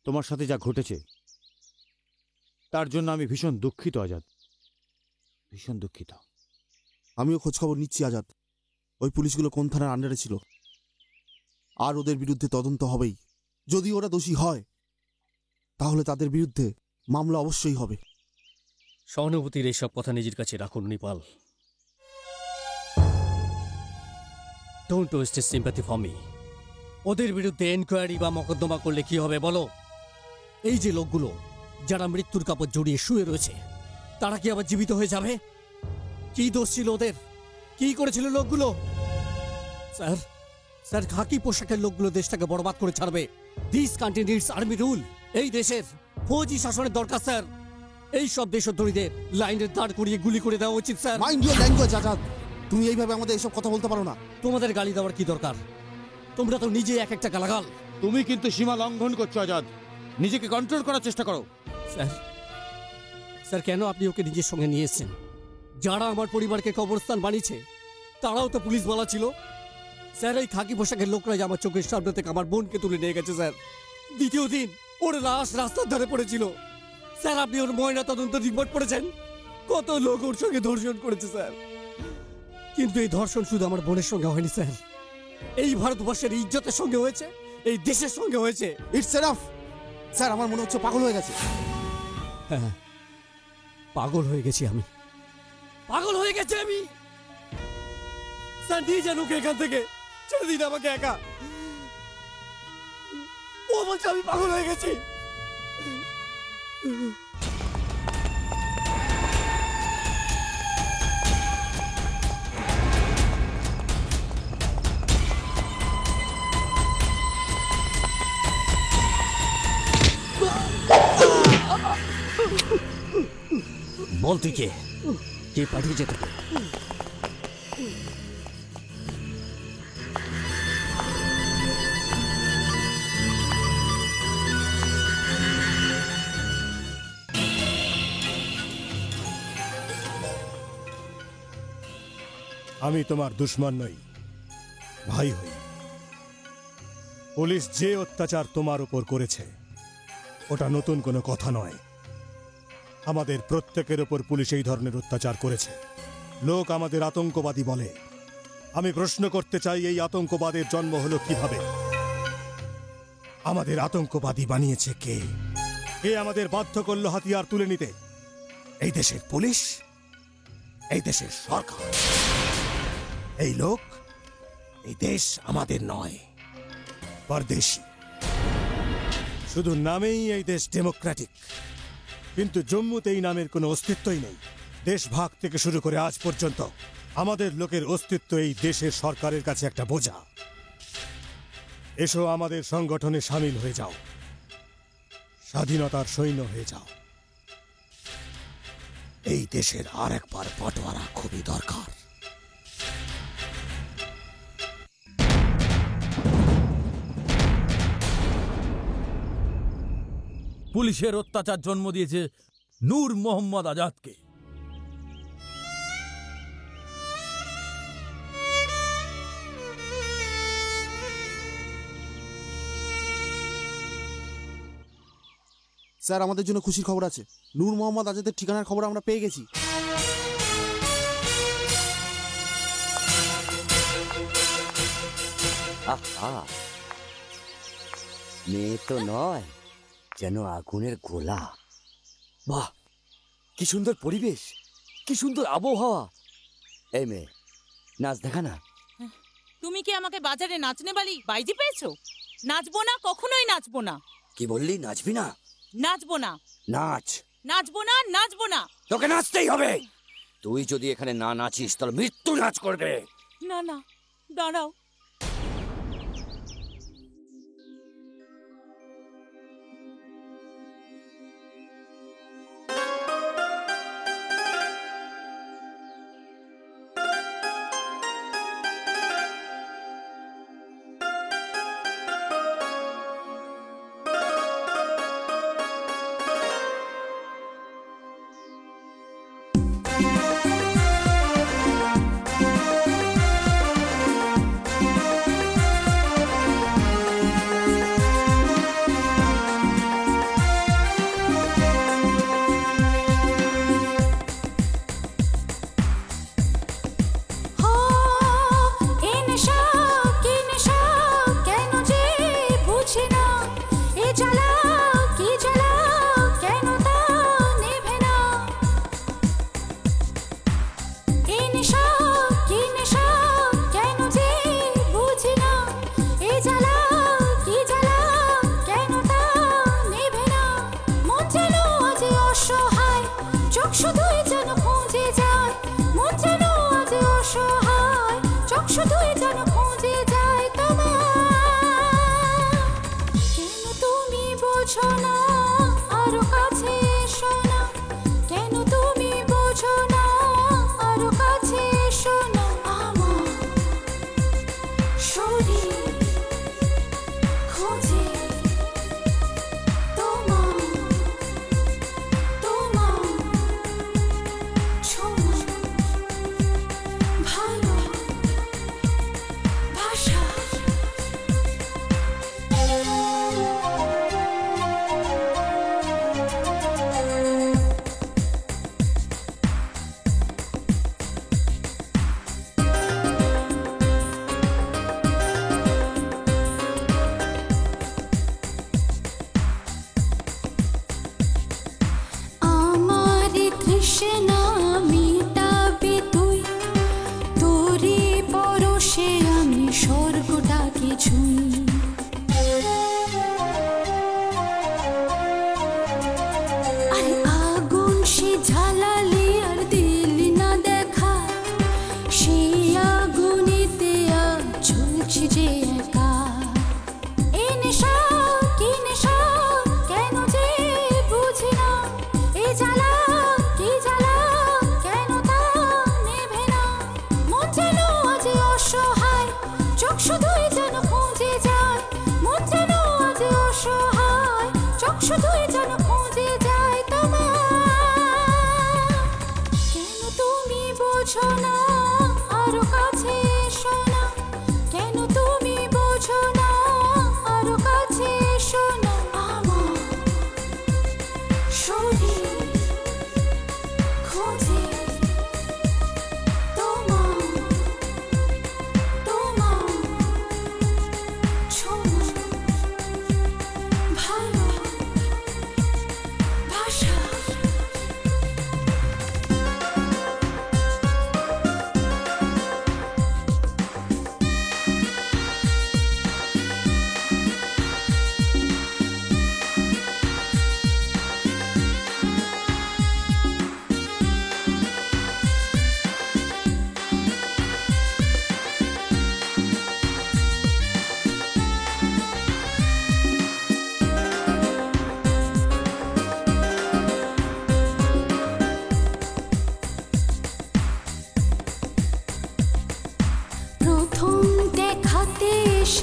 Speaker 5: তোমার সাথে যা ঘটেছে তার জন্য আমি ভীষণ দুঃখিত আজাদ, ভীষণ দুঃখিত।
Speaker 6: আমিও খোঁজ খবর নিচ্ছি আজাদ, ওই পুলিশগুলো কোন থানার আন্ডারে ছিল, আর ওদের বিরুদ্ধে তদন্ত হবেই। যদি ওরা দোষী হয় তাহলে তাদের বিরুদ্ধে মামলা অবশ্যই হবে।
Speaker 4: সহানুভূতির এইসব কথা নিজের কাছে রাখুন Nipal. Don't waste sympathy for me. ওদের বিরুদ্ধে এনকোয়ারি বা মকদ্দমা করলে কি হবে বলো? এই যে লোকগুলো যারা মৃত্যুর কাপড় জড়িয়ে শুয়ে রয়েছে, তারা কি আবার জীবিত হয়ে যাবে? কি দোষ ছিল ওদের? কি করেছিল লোকগুলো? স্যার স্যার খাকি পোশাকের লোকগুলো দেশটাকে বরবাদ করে ছাড়বে। This country needs army rule. এই দেশের ফৌজি শাসনের দরকার স্যার। এই সব দেশদ্রোহীদের লাইনের দাঁড় করিয়ে গুলি করে দেওয়া উচিত sir.
Speaker 6: Mind your language Azad, তুমি এইভাবে আমাদের এসব কথা বলতে পারো না।
Speaker 4: তোমাদের গালি দেওয়ার কি দরকার? তোমরা তো নিজে এক একটা গালাগাল।
Speaker 5: তুমি কিন্তু সীমা লঙ্ঘন করছো আজাদ, নিজেকে কন্ট্রোল করার চেষ্টা করো।
Speaker 4: স্যার স্যার কেন আপনি ওকে নিজের সঙ্গে নিয়ে এসেছেন? যারা আমার পরিবারকে কবরস্থান বানিয়েছে তারাও তো পুলিশ বলা ছিল। স্যার এই খাকি পোশাকের লোকরাই আমার চোখের সামনে থেকে আমার বোনকে তুলে নিয়ে গেছে স্যার। দ্বিতীয় দিন ওর লাশ রাস্তার ধারে পড়েছিল। স্যার আপনি ওর ময়না তদন্ত রিপোর্ট পড়েছেন? কত লোক ওর সঙ্গে ধর্ষণ করেছে স্যার। কিন্তু এই ধর্ষণ শুধু আমার বোনের সঙ্গে হয়নি স্যার, এই ভারতবর্ষের ইজ্জতের সঙ্গে হয়েছে, এই দেশের সঙ্গে হয়েছে।
Speaker 6: ইটস এনাফ স্যার, আমার মনে হচ্ছে পাগল হয়ে গেছে।
Speaker 4: হ্যাঁ পাগল হয়ে গেছি আমি, পাগল হয়ে গেছি আমি। স্যার নিয়ে যান ওকে এখান থেকে, ছেড়ে দিন আমাকে একা। ও বলছে আমি পাগল হয়ে গেছি। বল তুই কে? কে পাঠিয়েছে তোকে?
Speaker 2: আমি তোমার দুশ্মন নই, ভাই হই। পুলিশ যে অত্যাচার তোমার উপর করেছে ওটা নতুন কোনো কথা নয়। আমাদের প্রত্যেকের উপর পুলিশ এই ধরনের অত্যাচার করেছে। লোক আমাদের আতঙ্কবাদী বলে। আমি প্রশ্ন করতে চাই, এই আতঙ্কবাদের জন্ম হলো কিভাবে? আমাদের আতঙ্কবাদী বানিয়েছে কে? কে আমাদের বাধ্য করলো হাতিয়ার তুলে নিতে? এই দেশের পুলিশ, এই দেশের সরকার। এই লোক, এই দেশ আমাদের নয়, পরদেশী। শুধু নামেই এই দেশ ডেমোক্রেটিক, কিন্তু জম্মুতে এই নামের কোনো অস্তিত্বই নেই। দেশ ভাগ থেকে শুরু করে আজ পর্যন্ত আমাদের লোকের অস্তিত্ব এই দেশের সরকারের কাছে একটা বোঝা। এসো আমাদের সংগঠনে সামিল হয়ে যাও, স্বাধীনতার সৈন্য হয়ে যাও। এই দেশের আর একবার বটোয়ারা খুবই দরকার।
Speaker 17: পুলিশের অত্যাচার জন্ম দিয়েছে নূর মোহাম্মদ আজাদকে।
Speaker 6: স্যার, আমাদের জন্য খুশির খবর আছে। নূর মোহাম্মদ আজাদের ঠিকানার খবর আমরা পেয়ে গেছি।
Speaker 1: আহা, মেয়ে তো নয়, যেন আগুনের গোলা। বাহ, কি সুন্দর পরিবেশ, কি সুন্দর আবহাওয়া। এই মেয়ে, নাচ দেখা না।
Speaker 21: তুমি কি আমাকে বাজারে নাচনে বালি বাইজি পেয়েছো? নাচবো না, কখনোই নাচবো না।
Speaker 1: কি বললি, নাচবি না?
Speaker 21: নাচবো না।
Speaker 1: নাচ।
Speaker 21: নাচবো না, নাচবো না।
Speaker 1: তোকে নাচতেই হবে। তুই যদি এখানে না নাচিস তাহলে মৃত্যু নাচ করবে।
Speaker 21: না না, দাঁড়াও।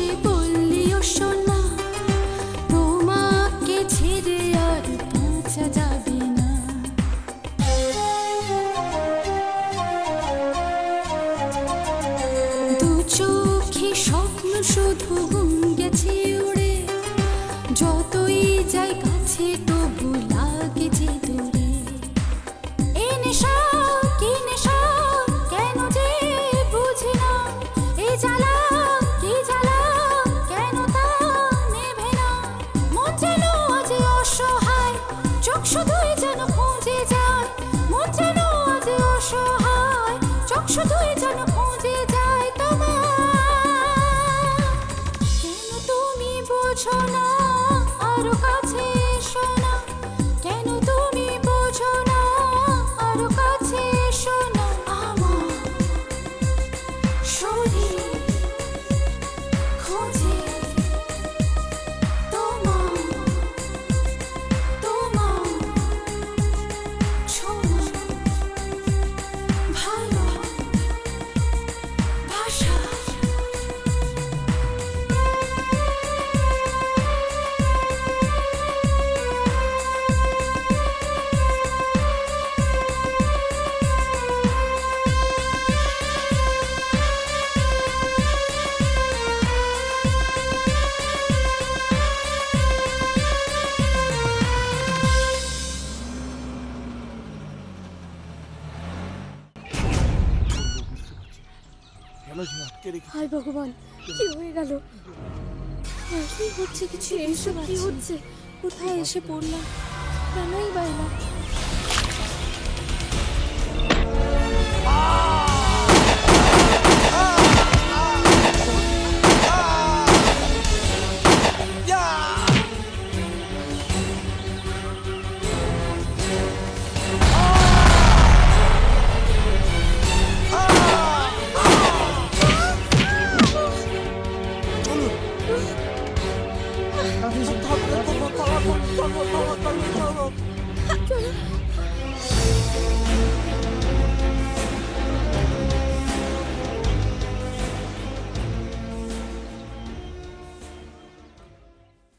Speaker 14: হেসে বললিও সোনা, তোমাকে ছেড়ে আর বাঁচা যাবে না। দু চোখে স্বপ্ন শুধু গেছে উড়ে, যতই যাই কাছে তবু লাগে যে দূরে। এ নেশা কি নেশা কেন যে বুঝি না, এই জ্বালা কি জ্বালা কেন তা নেভে না। মন যেন আজ অসহায়, চোখ শুধুই যেন খুঁজে যায়। মন যেন আজ অসহায়, চোখ শুধুই যেন খুঁজে যায় তোমার। কেন তুমি বোঝো না, আরো কাছে এসো না। কেন তুমি বোঝো না, আরো কাছে এসো না। আমার শরীর খোঁজে তোমার, তোমার ছোঁয়া, ভালো ভাষা।
Speaker 13: হায় ভগবান, কি হয়ে গেল? কি হচ্ছে? কিছু এসব কি হচ্ছে? কোথায় এসে পড়লাম? কেনই বা এলাম?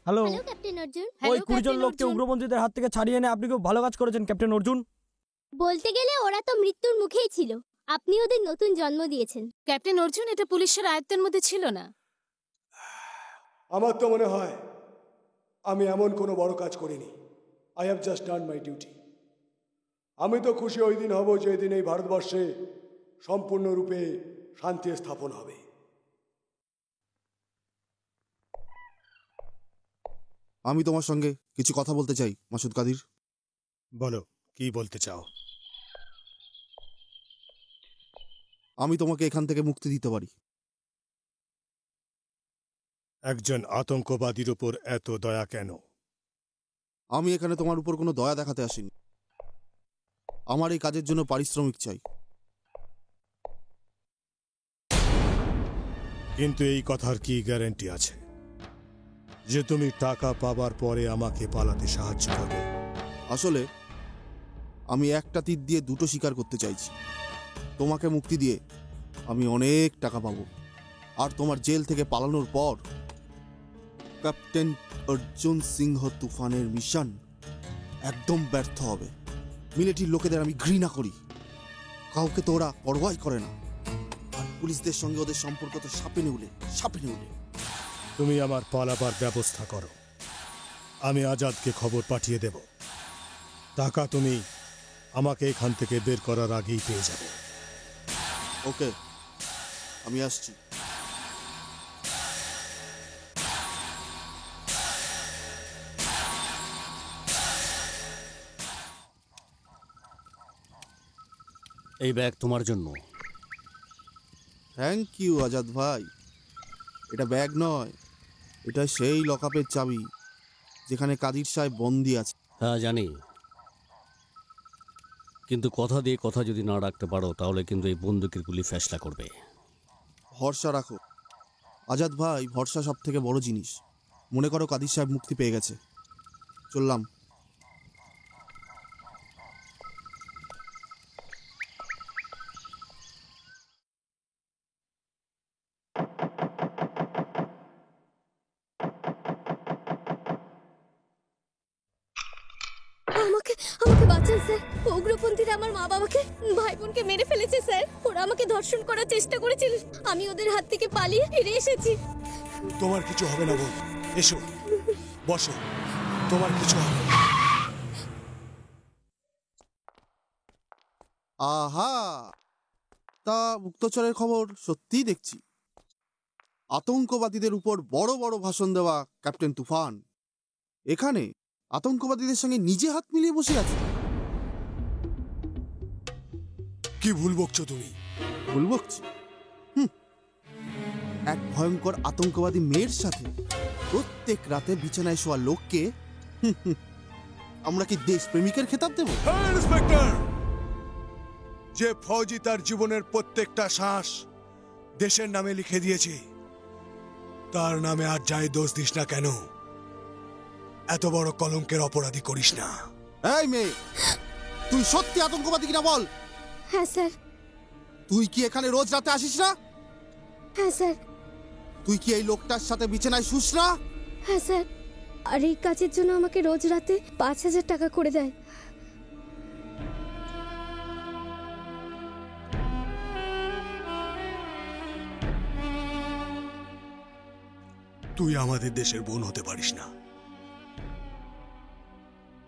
Speaker 15: Hello,
Speaker 20: captain Arjun.
Speaker 15: ওই 20 জন লোককে উগ্রপন্থীদের হাত থেকে ছাড়িয়ে এনে আপনি খুব ভালো কাজ করেছেন ক্যাপ্টেন অর্জুন।
Speaker 20: বলতে গেলে ওরা তো মৃত্যুর মুখেই ছিল, আপনি ওদের নতুন জন্ম দিয়েছেন।
Speaker 16: ক্যাপ্টেন অর্জুন, এটা পুলিশের আয়ত্তের মধ্যে ছিল না।
Speaker 3: আমার তো মনে হয় আমি এমন কোনো বড় কাজ করিনি। I have just done my duty. আমি তো খুশি ওই দিন হব যেদিন এই ভারতবর্ষে সম্পূর্ণরূপে শান্তি স্থাপন হবে।
Speaker 6: আমি তোমার সঙ্গে কিছু কথা বলতে চাই মাসুদ কাদির।
Speaker 2: বলো, কি বলতে চাও?
Speaker 6: আমি তোমাকে এখান থেকে মুক্তি দিতে পারি।
Speaker 2: একজন আতঙ্কবাদীর উপর এত দয়া কেন?
Speaker 6: আমি এখানে তোমার উপর কোনো দয়া দেখাতে আসিনি। আমার এই কাজের জন্য পারিশ্রমিক চাই।
Speaker 2: কিন্তু এই কথার কি গ্যারান্টি আছে যে তুমি টাকা পাবার পরে আমাকে পালাতে সাহায্য করবে?
Speaker 6: আসলে আমি একটা তীর দিয়ে দুটো শিকার করতে চাইছি। তোমাকে মুক্তি দিয়ে আমি অনেক টাকা পাবো, আর তোমার জেল থেকে পালানোর পর ক্যাপ্টেন অর্জুন সিংহ তুফানের মিশন একদম ব্যর্থ হবে। মিলিটারির লোকেদের আমি ঘৃণা করি, কাউকে তো ওরা পরোয়াই করে না। আর পুলিশদের সঙ্গে ওদের সম্পর্ক তো সাপে নেউলে।
Speaker 2: তুমি আমার পালাবার ব্যবস্থা করো, আমি আজাদকে খবর পাঠিয়ে দেব। টাকা তুমি আমাকে এখান থেকে বের করার আগেই পেয়ে যাবে।
Speaker 6: ওকে, আমি আসছি।
Speaker 4: এই ব্যাগ তোমার জন্য।
Speaker 6: থ্যাংক ইউ আজাদ ভাই। এটা ব্যাগ নয়, এটা সেই লকআপের চাবি যেখানে কাদির সাহেব বন্দি আছে।
Speaker 4: হ্যাঁ জানি, কিন্তু কথা দিয়ে কথা যদি না রাখতে পারো তাহলে কিন্তু এই বন্দুকের গুলি ফ্যাসলা করবে।
Speaker 6: ভরসা রাখো আজাদ ভাই, ভরসা সব থেকে বড় জিনিস। মনে করো কাদির সাহেব মুক্তি পেয়ে গেছে, চললাম।
Speaker 13: আমাকে আমাকে বাঁচান স্যার। উগ্রপন্থীরা আমার মা বাবাকে ভাই বোনকে মেরে ফেলেছে স্যার। ওরা আমাকে ধর্ষণ করার চেষ্টা করেছিল, আমি ওদের হাত থেকে পালিয়ে ফিরে এসেছি।
Speaker 18: তোমার কিছু হবে না বোন, এসো বসো, তোমার কিছু হবে না।
Speaker 6: আহা, তা গুপ্তচরের খবর সত্যিই দেখছি। আতঙ্কবাদীদের উপর বড় বড় ভাষণ দেওয়া ক্যাপ্টেন তুফান এখানে আতঙ্কবাদীদের সঙ্গে নিজে হাত মিলিয়ে বসে আছে।
Speaker 18: কি ভুল বকছো তুমি?
Speaker 6: ভুল বকছি? এক ভয়ঙ্কর আতঙ্কবাদী মেয়ের সাথে প্রত্যেক রাতে বিছানায় শোয়া লোককে আমরা কি দেশপ্রেমিকের খেতাব দেব?
Speaker 18: ইন্সপেক্টর, যে ফৌজি তার জীবনের প্রত্যেকটা শ্বাস দেশের নামে লিখে দিয়েছে, তার নামে আর যাই দোষ দিস না কেন, এত বড় কলঙ্কের অপরাধী করিস না।
Speaker 6: এই মেয়ে, তুই সত্যি আতঙ্কবাদী কিনা বল।
Speaker 13: হ্যাঁ স্যার।
Speaker 6: তুই কি এখানে রোজ রাতে আসিস না?
Speaker 13: হ্যাঁ স্যার।
Speaker 6: তুই কি এই লোকটার সাথে বিছানায় শুস না?
Speaker 13: হ্যাঁ স্যার। আর এই কাজের জন্য আমাকে রোজ রাতে 5,000 টাকা করে দেয়।
Speaker 18: তুই আমাদের দেশের বোন হতে পারিস না,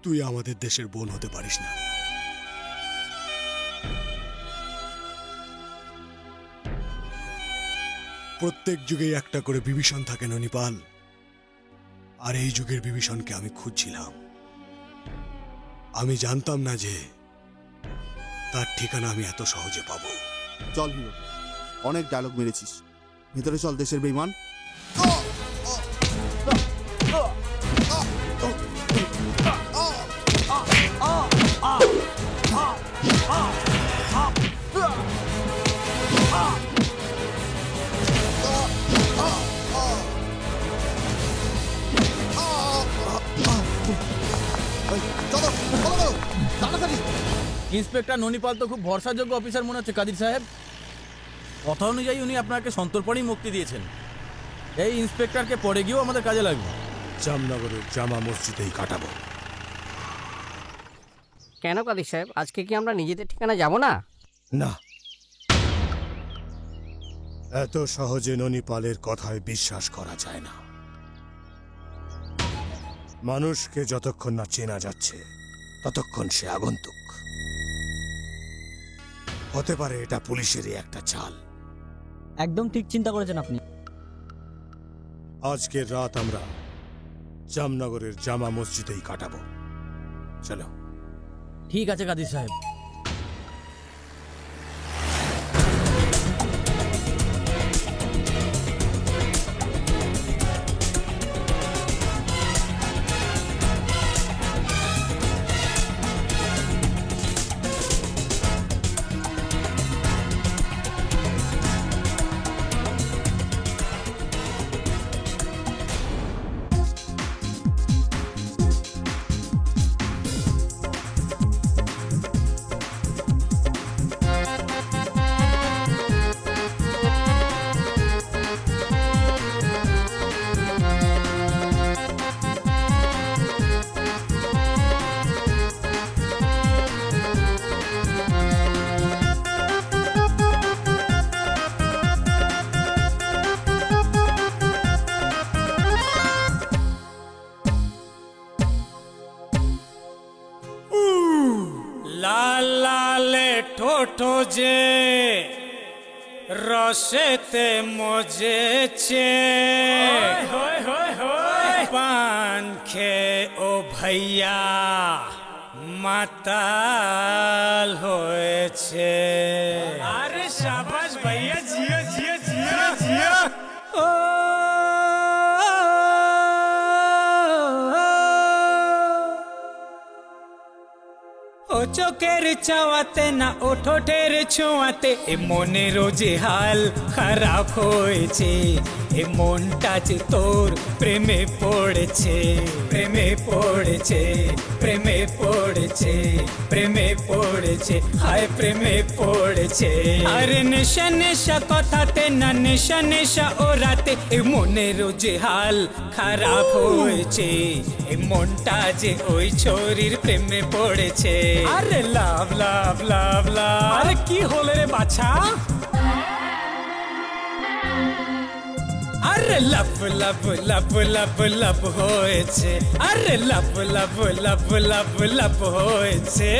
Speaker 18: তুই আমাদের দেশের বোন হতে পারিস না। প্রত্যেক যুগেই একটা করে বিভীষণ থাকে ননিপাল, আর এই যুগের বিভীষণকে আমি খুঁজছিলাম। আমি জানতাম না যে তার ঠিকানা আমি এত সহজে পাবো।
Speaker 6: চল হিরো, অনেক ডায়লগ মেরেছিস, ভেতরে চল দেশের বেঈমান।
Speaker 17: ইন্সপেক্টর ননিপাল তো খুব ভরসাযোগ্য অফিসার মনে হচ্ছে কাদির সাহেব। কথা অনুযায়ী উনি আপনাকে সন্তর্পণেই মুক্তি দিয়েছেন। এই ইন্সপেক্টরকে পরে গিয়েও আমাদের কাজে লাগবে।
Speaker 2: জামনগরের জামা মসজিদেই কাটাবো।
Speaker 11: কেন কাদির সাহেব, আজকে কি আমরা নিজেদের ঠিকানা যাব না?
Speaker 2: না, এত সহজে ননিপালের কথায় বিশ্বাস করা যায় না। মানুষকে যতক্ষণ না চেনা যাচ্ছে ততক্ষণ সে আগন্তুক। হতে পারে এটা পুলিশেরই একটা চাল।
Speaker 12: একদম ঠিক চিন্তা করেছেন আপনি।
Speaker 2: আজকের রাত আমরা জামনগরের জামা মসজিদেই কাটাবো। চলো।
Speaker 17: ঠিক আছে কাদির সাহেব।
Speaker 22: লাল লালে ঠোঁটো যে রসেতে মজেছে, পান খেয়ে ও ভাইয়া মাতাল হয়েছে। আরে শাবাশ ভাইয়া, জিও জিও জিও জিও। ও চোখের চাওয়াতে না ও ঠোঁটের ছোঁয়াতে এ মনে রোজে হাল খারাপ হয়েছে। এই মনটা যে তোর প্রেমে পড়েছে, প্রেমে পড়েছে, প্রেমে পড়েছে, প্রেমে পড়েছে, হায় প্রেমে পড়েছে। আরে নেশা নেশা কথাতে না নেশা নেশা ওরাতে এই মনেরও যে হাল খারাপ হয়েছে, এই মনটা যে ওই ছোরির প্রেমে পড়েছে। আরে লাভ লাভ লাভ লাভ, আরে কি হলো রে বাছা? আরে লাভ লাভ লাভ লাভ লাভ হয়েছে, আরে লাভ লাভ লাভ লাভ লাভ হয়েছে।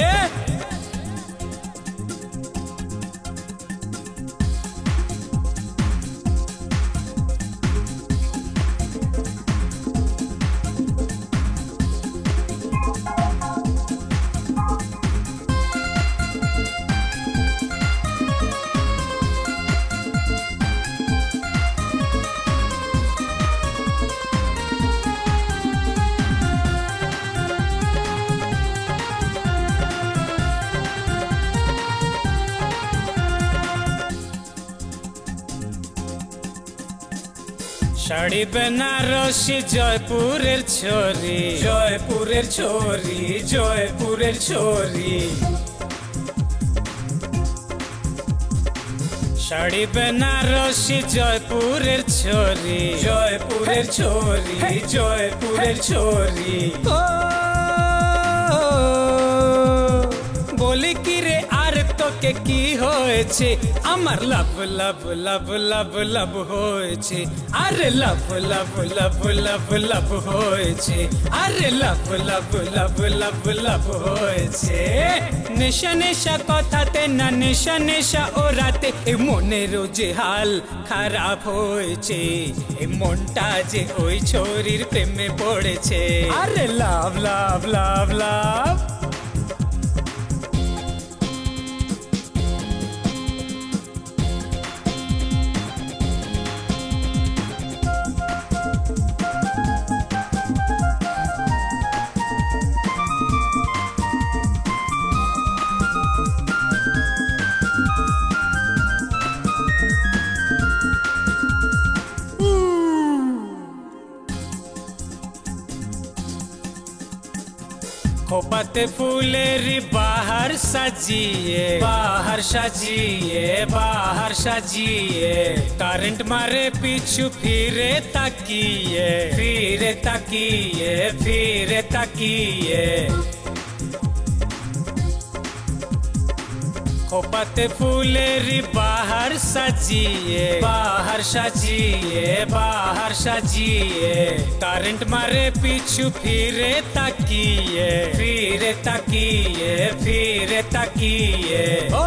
Speaker 22: শাড়ি বেনারসি জয়পুরের ছোরি, জয়পুরের ছোরি, জয়পুরের ছোরি। শাড়ি বেনারসি জয়পুরের ছোরি, জয়পুরের ছোরি, জয়পুরের ছোরি। বলি কি রে আর তোকে কি হয়েছে? আমার লাভ লাভ লাভ লাভ লাভ হয়েছে, আরে লাভ লাভ লাভ লাভ লাভ হয়েছে, আরে লাভ লাভ লাভ লাভ লাভ হয়েছে। নেশা নেশা কথাতে না নেশা নেশা ওরাতে এই মনেরও যে হাল খারাপ হয়েছে, এই মনটা যে ওই ছোরির প্রেমে পড়েছে। আরে লাভ লাভ লাভ লাভ। खोपते फूलेरी बाहर सजिए, बाहर सजिए, बाहर सजिए। करंट मारे पीछू फिरे तकिए, फिरे तकिए, फिरे तकिए। खोपते फूलेरी बाहर सजिए, बाहर सजिए, बाहर सजिए। करंट मारे पीछू फिरे तकिए, फिरे तकिए, फिरे तकिए। ओ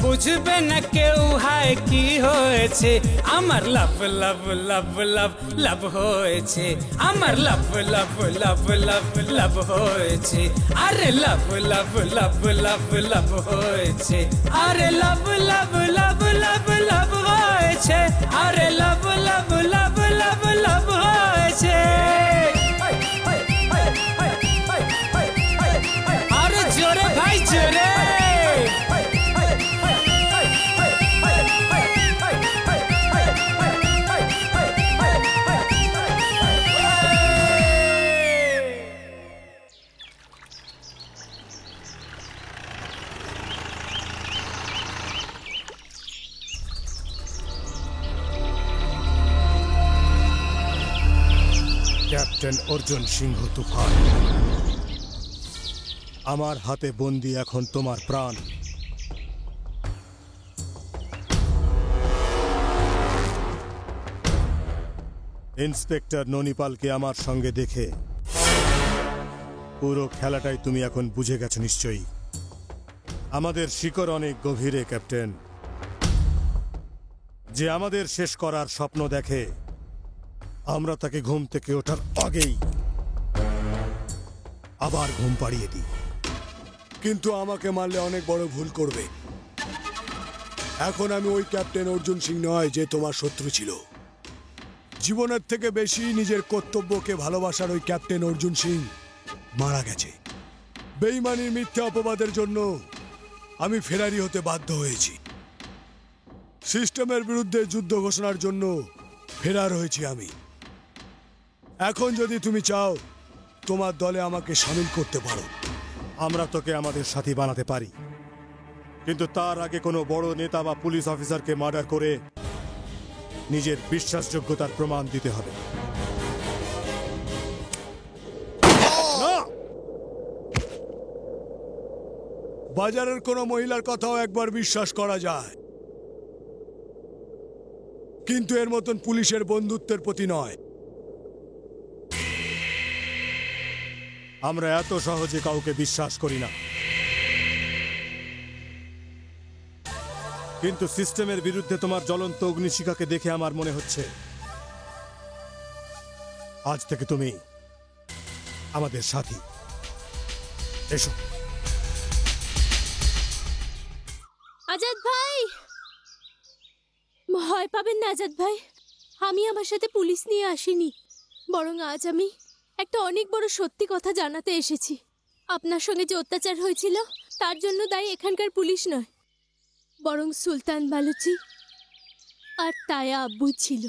Speaker 22: বুঝবে না কেউ হায় কি হয়েছে, আমার লাভ লাভ লাভ লাভ লাভ হয়েছে, আমার লাভ লাভ লাভ লাভ লাভ হয়েছে, আরে লাভ লাভ লাভ লাভ লাভ হয়েছে, আরে লাভ লাভ লাভ লাভ লাভ হয়েছে, আরে লাভ লাভ লাভ লাভ লাভ হয়েছে। আরে জোরে ভাই জোরে।
Speaker 2: ক্যাপ্টেন অর্জুন সিংহ তুফান, আমার হাতে বন্দি এখন তোমার প্রাণ। ইন্সপেক্টর ননিপালকে আমার সঙ্গে দেখে পুরো খেলাটাই তুমি এখন বুঝে গেছো নিশ্চয়ই। আমাদের শিকড় অনেক গভীরে ক্যাপ্টেন। যে আমাদের শেষ করার স্বপ্ন দেখে আমরা তাকে ঘুম থেকে ওঠার আগেই আবার ঘুম পাড়িয়ে দিই।
Speaker 18: কিন্তু আমাকে মারলে অনেক বড় ভুল করবে। এখন আমি ওই ক্যাপ্টেন অর্জুন সিং নয় যে তোমার শত্রু ছিল। জীবনের থেকে বেশি নিজের কর্তব্যকে ভালোবাসার ওই ক্যাপ্টেন অর্জুন সিং মারা গেছে। বেইমানির মিথ্যা অপবাদের জন্য আমি ফেরারি হতে বাধ্য হয়েছি। সিস্টেমের বিরুদ্ধে যুদ্ধ ঘোষণার জন্য ফেরার হয়েছি আমি। এখন যদি তুমি চাও তোমার দলে আমাকে শামিল করতে পারো।
Speaker 2: আমরা তোকে আমাদের সাথী বানাতে পারি, কিন্তু তার আগে কোনো বড় নেতা বা পুলিশ অফিসারকে মার্ডার করে নিজের বিশ্বাসযোগ্যতার প্রমাণ দিতে হবে।
Speaker 18: বাজারের কোনো মহিলার কথাও একবার বিশ্বাস করা যায়, কিন্তু এর মতন পুলিশের বন্ধুত্বের প্রতি নয়।
Speaker 2: আমরা এত সহজে কাউকে বিশ্বাস করি না, কিন্তু সিস্টেমের বিরুদ্ধে তোমার জ্বলন্ত অগ্নিশিখাকে দেখে আমার মনে হচ্ছে আজ থেকে তুমি আমাদের সাথী। এসো।
Speaker 8: আজাদ ভাই, ভয় পাবেন না আজাদ ভাই, আমি আমার সাথে পুলিশ নিয়ে আসিনি, বরং আজ আমি একটা অনেক বড় সত্যি কথা জানাতে এসেছি। আপনার সঙ্গে যে অত্যাচার হয়েছিল তার জন্য দায়ী এখানকার পুলিশ নয়, বরং সুলতান বালুচি আর তায়া আব্বু ছিল।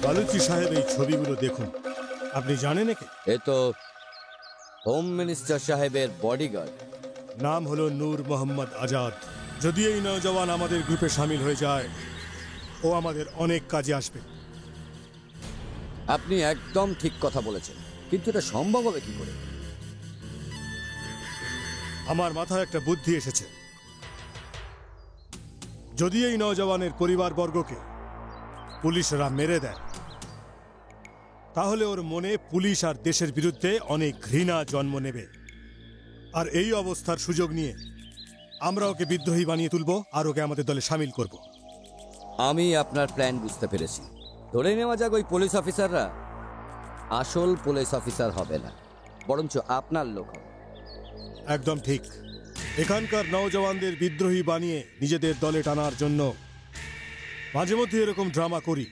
Speaker 2: বালুচি সাহেব, এই ছবিগুলো দেখুন, আপনি জানেন একে?
Speaker 1: এ তো হোম মিনিস্টার সাহেবের বডিগার্ড।
Speaker 2: নাম হলো নূর মোহাম্মদ আজাদ। যদি এই নওজওয়ান আমাদের গ্রুপে সামিল হয়ে যায়, ও আমাদের অনেক কাজে আসবে।
Speaker 1: আপনি একদম ঠিক কথা বলেছেন, কিন্তু এটা সম্ভব হবে কি করে?
Speaker 2: আমার মাথায় একটা বুদ্ধি এসেছে। যদি এই নওজওয়ানের পরিবারবর্গকে পুলিশরা মেরে দেয়, তাহলে ওর মনে পুলিশ আর দেশের বিরুদ্ধে অনেক ঘৃণা জন্ম নেবে। আর এই অবস্থার সুযোগ নিয়ে আমরা ওকে বিদ্রোহী বানিয়ে তুলব আর ওকে আমাদের দলে সামিল করব।
Speaker 1: আমি আপনার প্ল্যান বুঝতে পেরেছি। ধরে নেওয়া যাক ওই পুলিশ অফিসাররা আসল পুলিশ অফিসার হবে না, বরঞ্চ আপনার লোক হবে।
Speaker 2: একদম ঠিক। এখানকার নওজওয়ানদের বিদ্রোহী বানিয়ে নিজেদের দলে টানার জন্য মাঝে মধ্যে এরকম ড্রামা করি,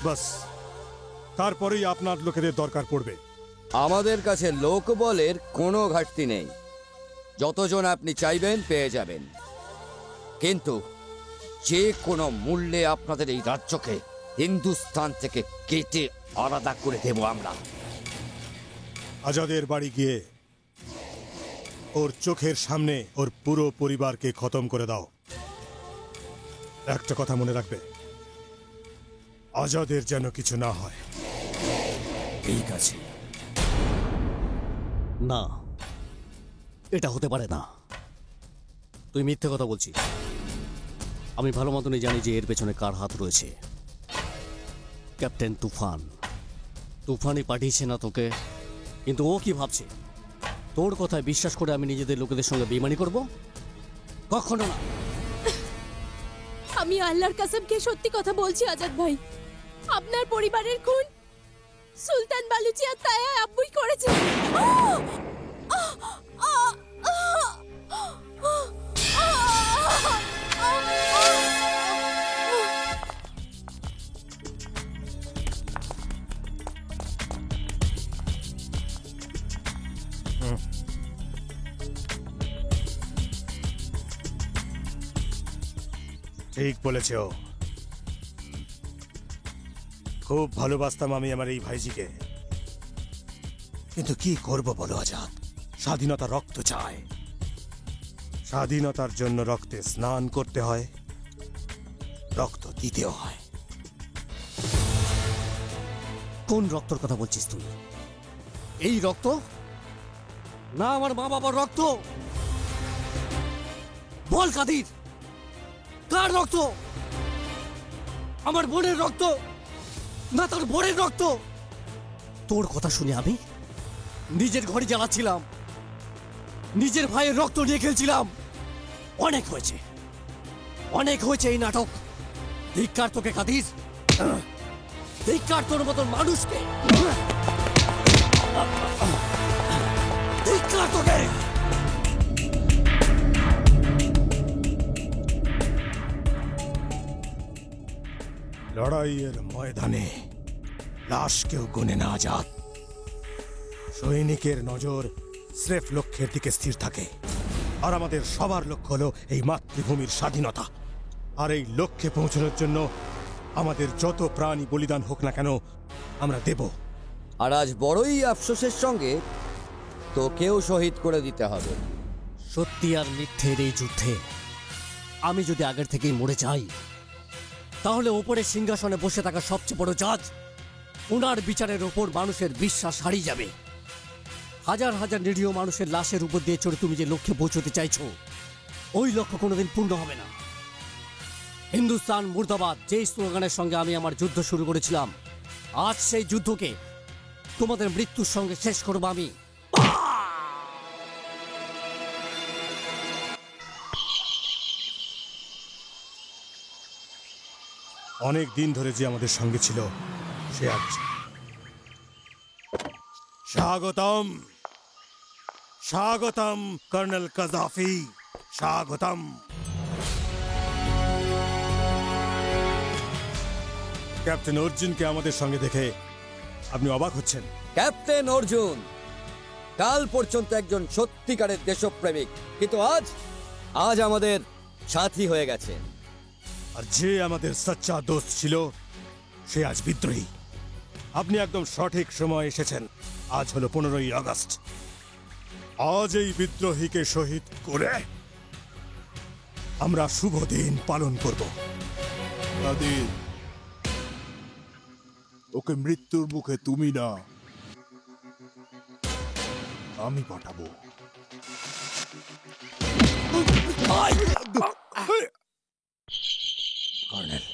Speaker 2: বাস তারপরেই আপনার লোকেদের দরকার পড়বে।
Speaker 1: আমাদের কাছে লোকবলের কোনো ঘাটতি নেই, যতজন আপনি চাইবেন পেয়ে যাবেন, কিন্তু যে কোনো মূল্যে আপনাদের এই রাজ্যকে হিন্দুস্তান থেকে কেটে আলাদা করে দেব আমরা।
Speaker 2: আজাদের বাড়ি গিয়ে ওর চোখের সামনে ওর পুরো পরিবারকে খতম করে দাও। একটা কথা মনে রাখবে, আজাদের যেন কিছু না হয়।
Speaker 4: ঠিক আছে। না, এটা হতে পারে না। তুই মিথ্যে কথা বলছিস। আমি ভালো মতনই জানি যে এর পেছনে কার হাত রয়েছে। ক্যাপ্টেন তুফান। তুফানই পাঠিয়েছে না তোকে, কিন্তু ও কি ভাবছে? তোর কথায় বিশ্বাস করে আমি নিজেদের লোকেদের সঙ্গে বেইমানি করব? কখনো না।
Speaker 8: আমি আল্লাহর কসম খেয়ে সত্যি কথা বলছি আজাদ ভাই, আপনার পরিবারের খুন সুলতান বালুচি আর তায়া আব্বুই করেছে।
Speaker 2: ঠিক বলেছে ও। খুব ভালোবাসতাম আমি আমার এই ভাইজিকে, কিন্তু কি করব বলো আজাদ? স্বাধীনতা রক্ত চায়। স্বাধীনতার জন্য রক্তে স্নান করতে হয়, রক্ত দিতেও হয়।
Speaker 4: কোন রক্তর কথা বলছিস তুই? এই রক্ত না আমার মা বাবার রক্ত? বল কাদির, কার রক্ত? আমার বোনের রক্ত না তোর বোনের রক্ত? তোর কথা শুনে আমি নিজের ঘরে জ্বালাচ্ছিলাম, নিজের ভাইয়ের রক্ত নিয়ে খেলছিলাম। অনেক হয়েছে, অনেক হয়েছে এই নাটক। ধিক্কার তোকে কাদির, ধিক্কার তোর মতন মানুষকে, ধিক্কার তোকে।
Speaker 2: লড়াইয়ের ময়দানে লাশ কেউ গুনে না আজাদ। সৈনিকের নজর স্রেফ লক্ষ্যের দিকে স্থির থাকে, আর আমাদের সবার লক্ষ্য হলো এই মাতৃভূমির স্বাধীনতা। আর এই লক্ষ্যে পৌঁছানোর জন্য আমাদের যত প্রাণী বলিদান হোক না কেন আমরা দেব।
Speaker 1: আর আজ বড়ই আফসোসের সঙ্গে তোকেও শহীদ করে দিতে হবে।
Speaker 4: সত্যি আর মিথ্যের এই যুদ্ধে আমি যদি আগের থেকেই মরে যাই, তাহলে ওপরে সিংহাসনে বসে থাকা সবচেয়ে বড় জাজ, ওনার বিচারের ওপর মানুষের বিশ্বাস হারিয়ে যাবে। হাজার হাজার নিরীহ মানুষের লাশের উপর দিয়ে চড়ে তুমি যে লক্ষ্যে পৌঁছতে চাইছো, ওই লক্ষ্য কোনোদিন পূর্ণ হবে না। হিন্দুস্তান মুর্দাবাদ যেই স্লোগানের সঙ্গে আমি আমার যুদ্ধ শুরু করেছিলাম, আজ সেই যুদ্ধকে তোমাদের মৃত্যুর সঙ্গে শেষ করবো আমি।
Speaker 2: অনেক দিন ধরে যে আমাদের সঙ্গে ছিল সে আজ। স্বাগতম, স্বাগতম কর্নেল কাজাফি, স্বাগতম। ক্যাপ্টেন অর্জুনকে আমাদের সঙ্গে দেখে আপনি অবাক হচ্ছেন?
Speaker 1: ক্যাপ্টেন অর্জুন কাল পর্যন্ত একজন সত্যিকারের দেশপ্রেমিক, কিন্তু আজ আমাদের সাথী হয়ে গেছে।
Speaker 2: আর যে আমাদের সচ্চা দোস্ত ছিল সে আজ বিদ্রোহী। আপনি একদম সঠিক সময় এসেছেন। আজ হলো 15ই আগস্ট। আজ এই বিদ্রোহীকে শহীদ করে আমরা শুভ দিন পালন করব।
Speaker 9: নাদির, ওকে মৃত্যুর মুখে তুমি না আমি পাঠাবো।
Speaker 2: কর্নেল,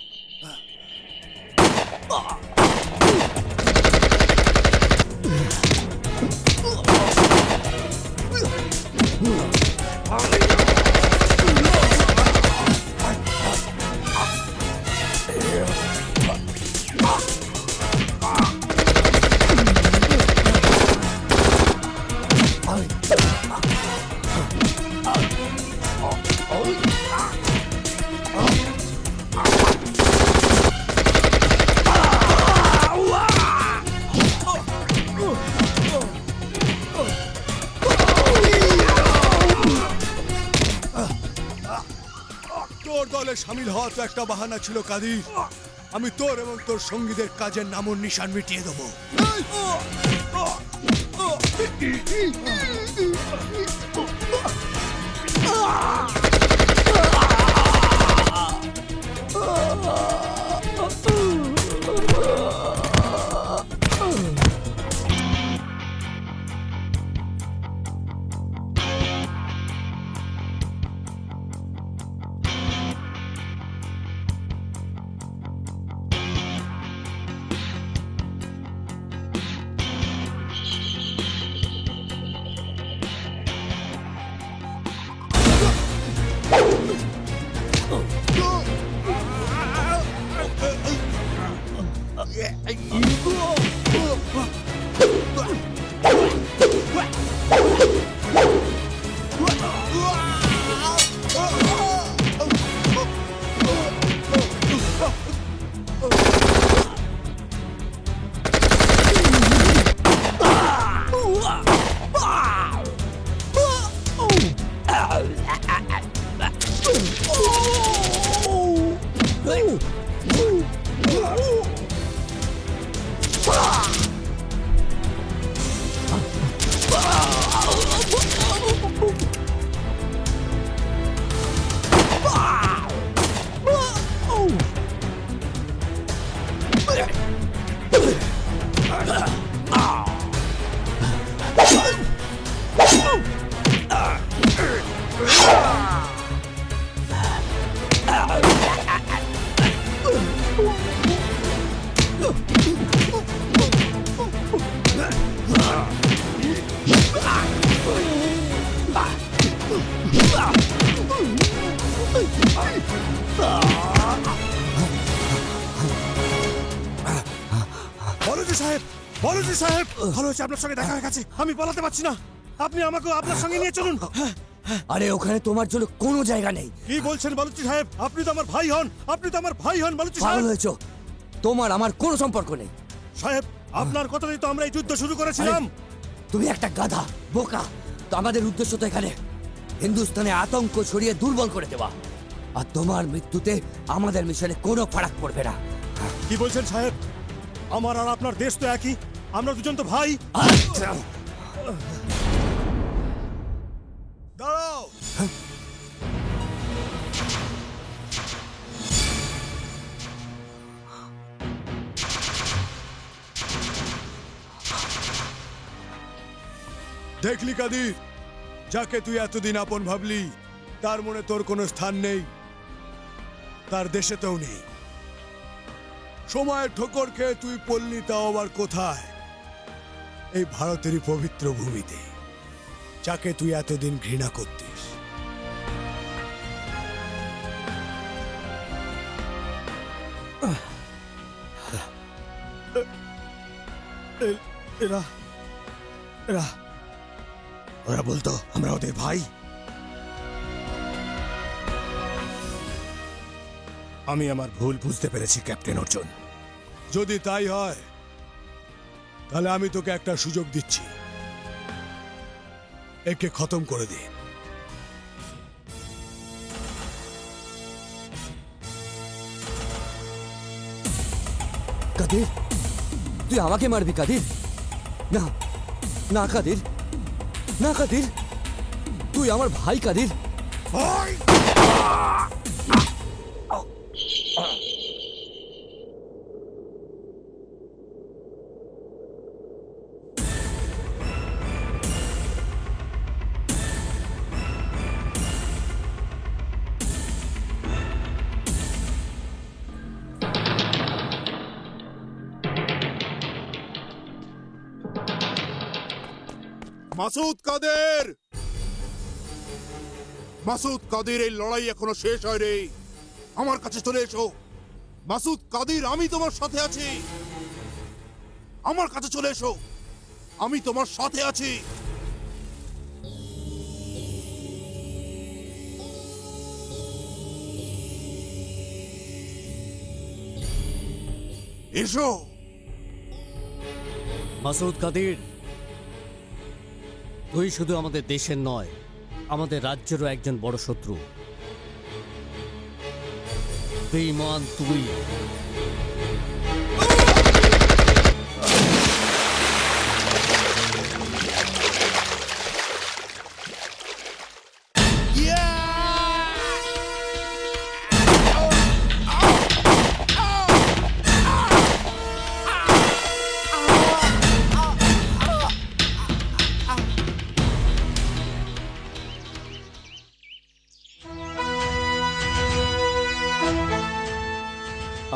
Speaker 18: তোর দলে সামিল হওয়া তো একটা বাহানা ছিল কাদির। আমি তোর এবং তোর সঙ্গীদের কাজের নামও নিশান মিটিয়ে দেবো।
Speaker 2: বলজি সাহেব, বলজি সাহেব, ভালো হয়েছে আপনার সঙ্গে দেখা হয়ে গেছে। আমি পালাতে পারছি না, আপনি আমাকে আপনার সঙ্গে নিয়ে চলুন।
Speaker 1: আরে ওখানে তোমার জন্য কোনো জায়গা নেই।
Speaker 2: কি বলছেন বলজি সাহেব? আপনি তো আমার ভাই হন, আপনি তো আমার ভাই হন বলজি সাহেব।
Speaker 1: পাগল হয়েছো? তোমার আমার কোনো সম্পর্ক নেই
Speaker 2: সাহেব। আপনার কথাতেই তো আমরা এই যুদ্ধ শুরু করেছিলাম।
Speaker 1: তুমি একটা গাধা, বোকা। তো আমাদের উদ্দেশ্য তো এখানে হিন্দুস্তানে আতঙ্ক ছড়িয়ে দুর্বল করে দেওয়া। আর তোমার মৃত্যুতে আমাদের মিশনে কোনো ফারাক পড়বে না।
Speaker 2: কি বলছেন সাহেব? আমার আর আপনার দেশ তো একই, আমরা দুজন তো ভাই।
Speaker 18: দাঁড়াও। দেখলি কাদির, যাকে তুই এতদিন আপন ভাবলি তার মনে তোর কোনো স্থান নেই, তার দেশেতেও নেই। সময়ের ঠোকর খেয়ে তুই পড়লি, তাও আবার কোথায়? এই ভারতেরই পবিত্র ভূমিতে, যাকে তুই এতদিন ঘৃণা করতিস।
Speaker 2: এরা এরা ওরা বলতো আমরা ওদের ভাই। আমি আমার ভুল বুঝতে পেরেছি ক্যাপ্টেন অর্জুন।
Speaker 18: যদি তাই হয় তাহলে আমি তোকে একটা সুযোগ দিচ্ছি, একে খতম করে দে।
Speaker 1: কাদির, তুই আমাকে মারবি কাদির? না না কাদির, না কাদির, তুই আমার ভাই কাদির।
Speaker 9: মাসুদ কাদের, মাসুদ কাদের, এই লড়াই এখনো শেষ হয়নি। আমার কাছে চলে এসো। মাসুদ কাদের, আমি তোমার সাথে আছি। আমার কাছে চলে এসো, আমি তোমার সাথে আছি। এসো।
Speaker 4: মাসুদ কাদির, তুই শুধু আমাদের দেশের নয়, আমাদের রাজ্যেরও একজন বড় শত্রু। বেঈমান তুই।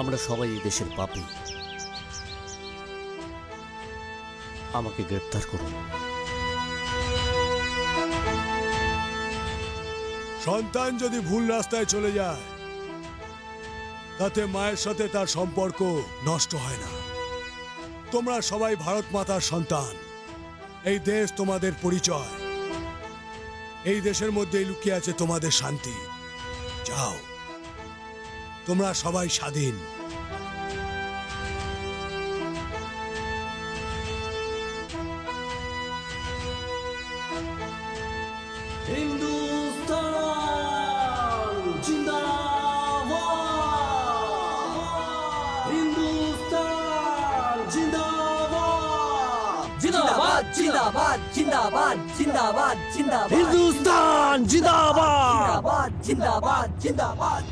Speaker 4: আমরা সবাই এই দেশের পাপী। আমাকে গ্রেফতার করুন।
Speaker 18: সন্তান যদি ভুল রাস্তায় চলে যায় তাতে মায়ের সাথে তার সম্পর্ক নষ্ট হয় না। তোমরা সবাই ভারত মাতার সন্তান। এই দেশ তোমাদের পরিচয়। এই দেশের মধ্যেই লুকিয়ে আছে তোমাদের শান্তি। যাও, তোমরা সবাই স্বাধীন।
Speaker 4: হিন্দুস্তান জিন্দাবাদ! হিন্দুস্তান জিন্দাবাদ!
Speaker 12: জিন্দাবাদ জিন্দাবাদ জিন্দাবাদ জিন্দাবাদ জিন্দাবাদ
Speaker 4: হিন্দুস্তান জিন্দাবাদ!
Speaker 12: জিন্দাবাদ জিন্দাবাদ জিন্দাবাদ